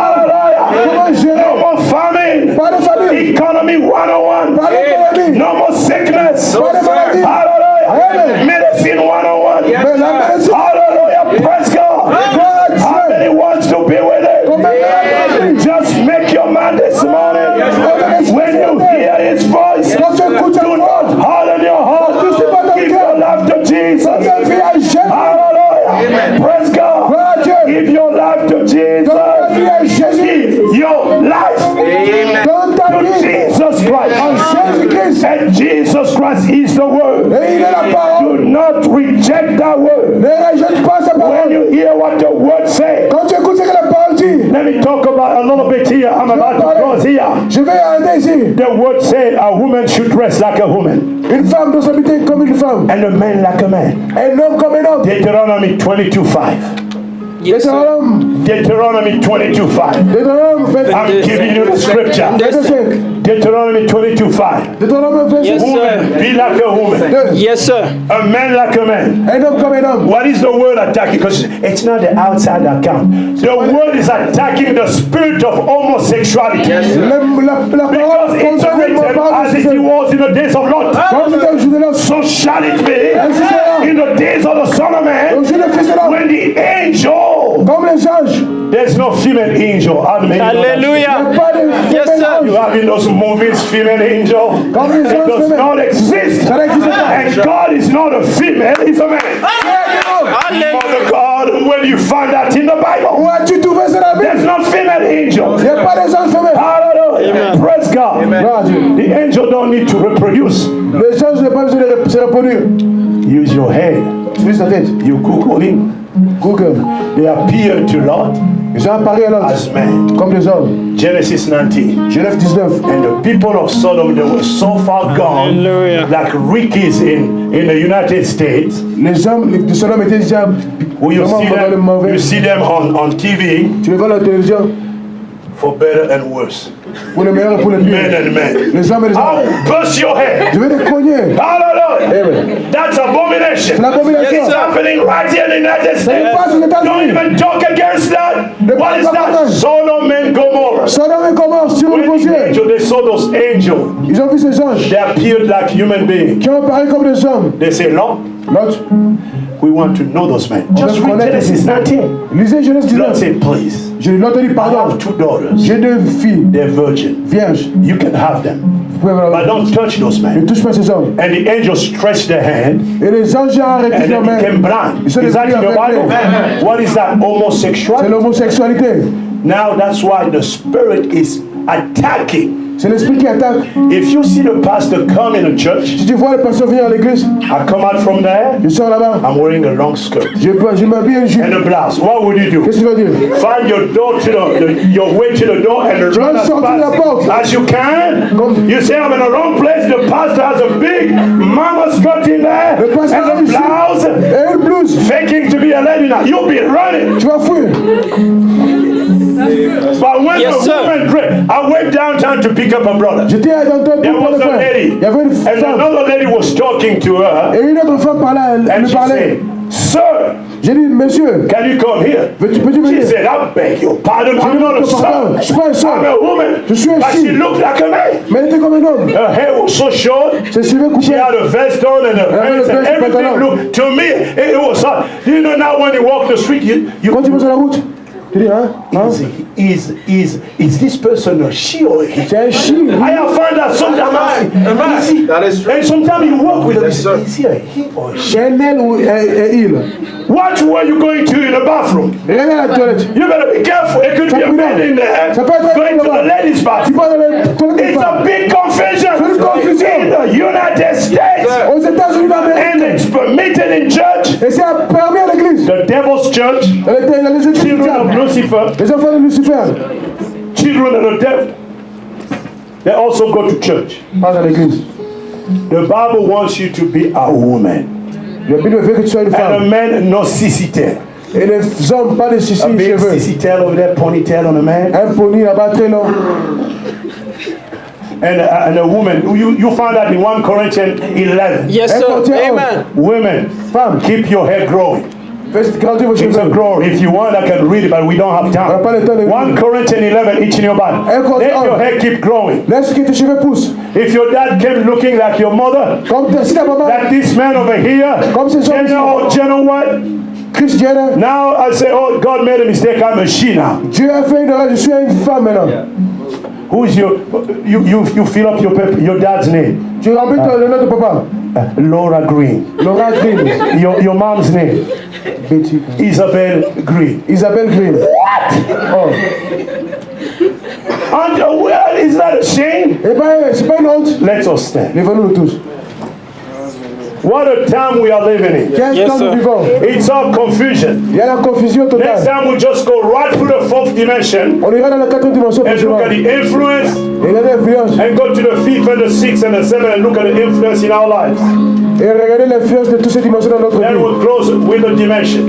Hallelujah. No more famine. Pas de famille, Economy 101. pas d'économie. No more sickness. Pas de maladie. Hallelujah. Medicine 101. Mais la médecine, Hallelujah. Praise God. How many wants to be with it? Just make your mind this morning. When you hear his voice, quand tu écoutes do not harden your heart. Give your life to Jesus. Hallelujah. Praise God. Give your life to Jesus. Give your life donne ta to vie Jesus Christ. en Jésus-Christ. And Jesus Christ is the word. Et il est la parole. Do not reject that word. Ne rejette pas sa When parole. you hear what the word says, Quand tu écoutes ce que la parole dit, let me talk about a little bit here. I'm about to close here. je vais arrêter ici. The word said a woman should dress like a woman Une femme doit s'habiller comme une femme. and a man like a man. Un homme comme un homme. Deuteronomy 22:5. C'est un homme. Deuteronomy 22:5. C'est un homme. I'm giving you the scripture. 25. Deuteronomy 22:5. C'est un homme. 25. Yes, Woman, sir. be like a woman. Yes, sir. A man like a man. Un homme comme un homme. What is the word attacking? Because it's not the outside that counts. The word is attacking the spirit of homosexuality. La parole Because it's concerne la written parole as it was in the days of Lot. comme c'était au jour de l'homme. So shall it be in the days of the Son of Au Man jour de Fils de l'homme. when the angel. Comme les anges. There's no female angel. How many know that? Il n'y a Hallelujah. pas de Yes, sir. You have in those movies female angel. Comme les It anges does femelles. not exist. Ça n'existe pas. And God is not a female, he's a man. Mother God, when you find that in the Bible, Où as-tu trouvé ça dans la there's Bible? no female angel. Il n'y a pas des anges femelles. Hallelujah. Praise God. Gloire à Dieu. The angel don't need to reproduce. Les anges n'ont pas besoin de se reproduire. Use your head. Utilise ta tête. You Google him. Google. They appear to Lot Ils ont apparu à l'autre as men. comme des hommes. Genesis 19. Genève 19. And the people of Sodom, they were so far gone, Hallelujah. like Ricky's in the United States. Les hommes de Sodome étaient déjà Who you vraiment see dans le them, mauvais. you see them on TV Tu les vois à la télévision for better and worse. pour le meilleur et pour le Men pire. and men. Les hommes et les I'll hommes. bust your head. Je vais les cogner. Hallelujah. Amen. That's abomination. C'est l'abomination. Yes, It's sir. happening right here in the United Ça se States. passe aux Don't États-Unis. even talk against that. What is that? Sodom and Gomorrah. Sodome et Gomorrhe sur le When the foncier. angel, they saw those angels. Ils ont vu ces anges They appeared like human beings. qui ont apparu comme des hommes. They say, Lord, L'autre, we want to know those men. Just veut read connaître Genesis 19. lisez Genèse Lord 19. said, please. L'autre dit I pardon. have 2 daughters. J'ai 2 filles They're virgin. vierges. You can have them. Vous pouvez But voir. don't touch those Ne men. touche pas ces hommes. And the angel stretched their hand Et les anges ont arrêté and leurs they mains. became blind. Ils sont Is that in devenus the aveugles. Bible? What is that? C'est Homosexuality. l'homosexualité. Now that's why the spirit is attacking. C'est l'esprit qui attaque. If you see the pastor come in a church, Si tu vois le pasteur venir à l'église, I come out from there, je sors là-bas. I'm wearing a long skirt Je m'habille un jupe. and a blouse. What would you do? Qu'est-ce que tu vas dire? Find your door to your way to the door and run as sortir de la porte. fast as you can. You say I'm in the wrong place. The pastor has a big mama skirt in there Le pasteur a and une a blouse, jupe et une blouse. faking to be a lady now. You'll be running. Tu vas fuir. But when Yes, the sir. woman prayed, I went downtown to pick up a brother. J'étais dans ton There pour was le a frère. lady, Il y avait une and femme. another lady was talking to her, Et une autre femme parlait, elle and me she parlait. said, "Sir, J'ai dit, monsieur, can you come here?" peux-tu She venir? said, "I beg your pardon. I'm not a son. Je suis pas un I'm son. a woman." Je suis un But she fille. looked like a man. Mais elle était comme un homme. Her hair was so short. Ses cheveux She coupés. had a vest on and a avait pants le and veste, everything pantalon. looked, to me, it was hot. You know now when you walk the street, you Quand tu vas sur la route, Tu dis, hein? Is this person a she or a he? C'est un chi. I have found that sometimes, That is true. and sometimes you work with them. Yes, sir. Is he a he or a she? C'est un elle ou un il. Watch where you're going to in the bathroom. Regarde la toilette. You better be careful. It could be a man in there Ça peut être going to the ladies' Tu bathroom. vas dans les toilettes. It's a big confusion C'est une confusion. in the United States, Aux États-Unis d'Amérique. and it's permitted in church. Et c'est permis à l'église. The devil's church, Dans les églises du children of diable. Lucifer, Les enfants de Lucifer. children of the devil, they also go to church. Pas à l'église. The Bible wants you to be a woman La Bible veut que tu sois une and a femme. man, no sissy tail. Et les hommes, pas de A sissi big cheveux. sissy tail over there, ponytail on a man, Un pony là-bas très long. and a woman. You find that in 1 Corinthians 11. Yes, Un sir. courtier homme. Amen. Women, Femme, keep your hair growing. faites grandir vos It's a cheveux. glory. If you want, I can read it, but we don't have On n'a pas time. le temps de 1 Corinthians 11, each in your body. Let your hair keep growing. Laisse que tes cheveux poussent. If your dad came looking like your mother, Comme si ta maman, like this man over here, Comme ces hommes you know what? Chris Jenner, Now I say, oh, God made a mistake. I'm a she now. Dieu a fait une erreur, je suis une femme maintenant. Who's your? You fill up your dad's name. Tu remplis le nom de papa. Laura Green. Laura Green. Your mom's name. Betty. Isabel Green. Isabelle Green. Oh. And well, is that a shame? Et ben, c'est pas une honte. Let us stand. Lèvons-nous tous. What a time we are living in. Quel Yes, temps nous sir. vivons. It's all confusion. Il y a la confusion Next totale. time we just go right through the fourth dimension On ira dans la quatrième dimension and look prochainement. at the influence, Et regarder l'influence. and go to the fifth and the sixth and the seventh and look at the influence in our lives. Et regarder l'influence de toutes ces dimensions dans notre Then vie. we'll close with the dimension.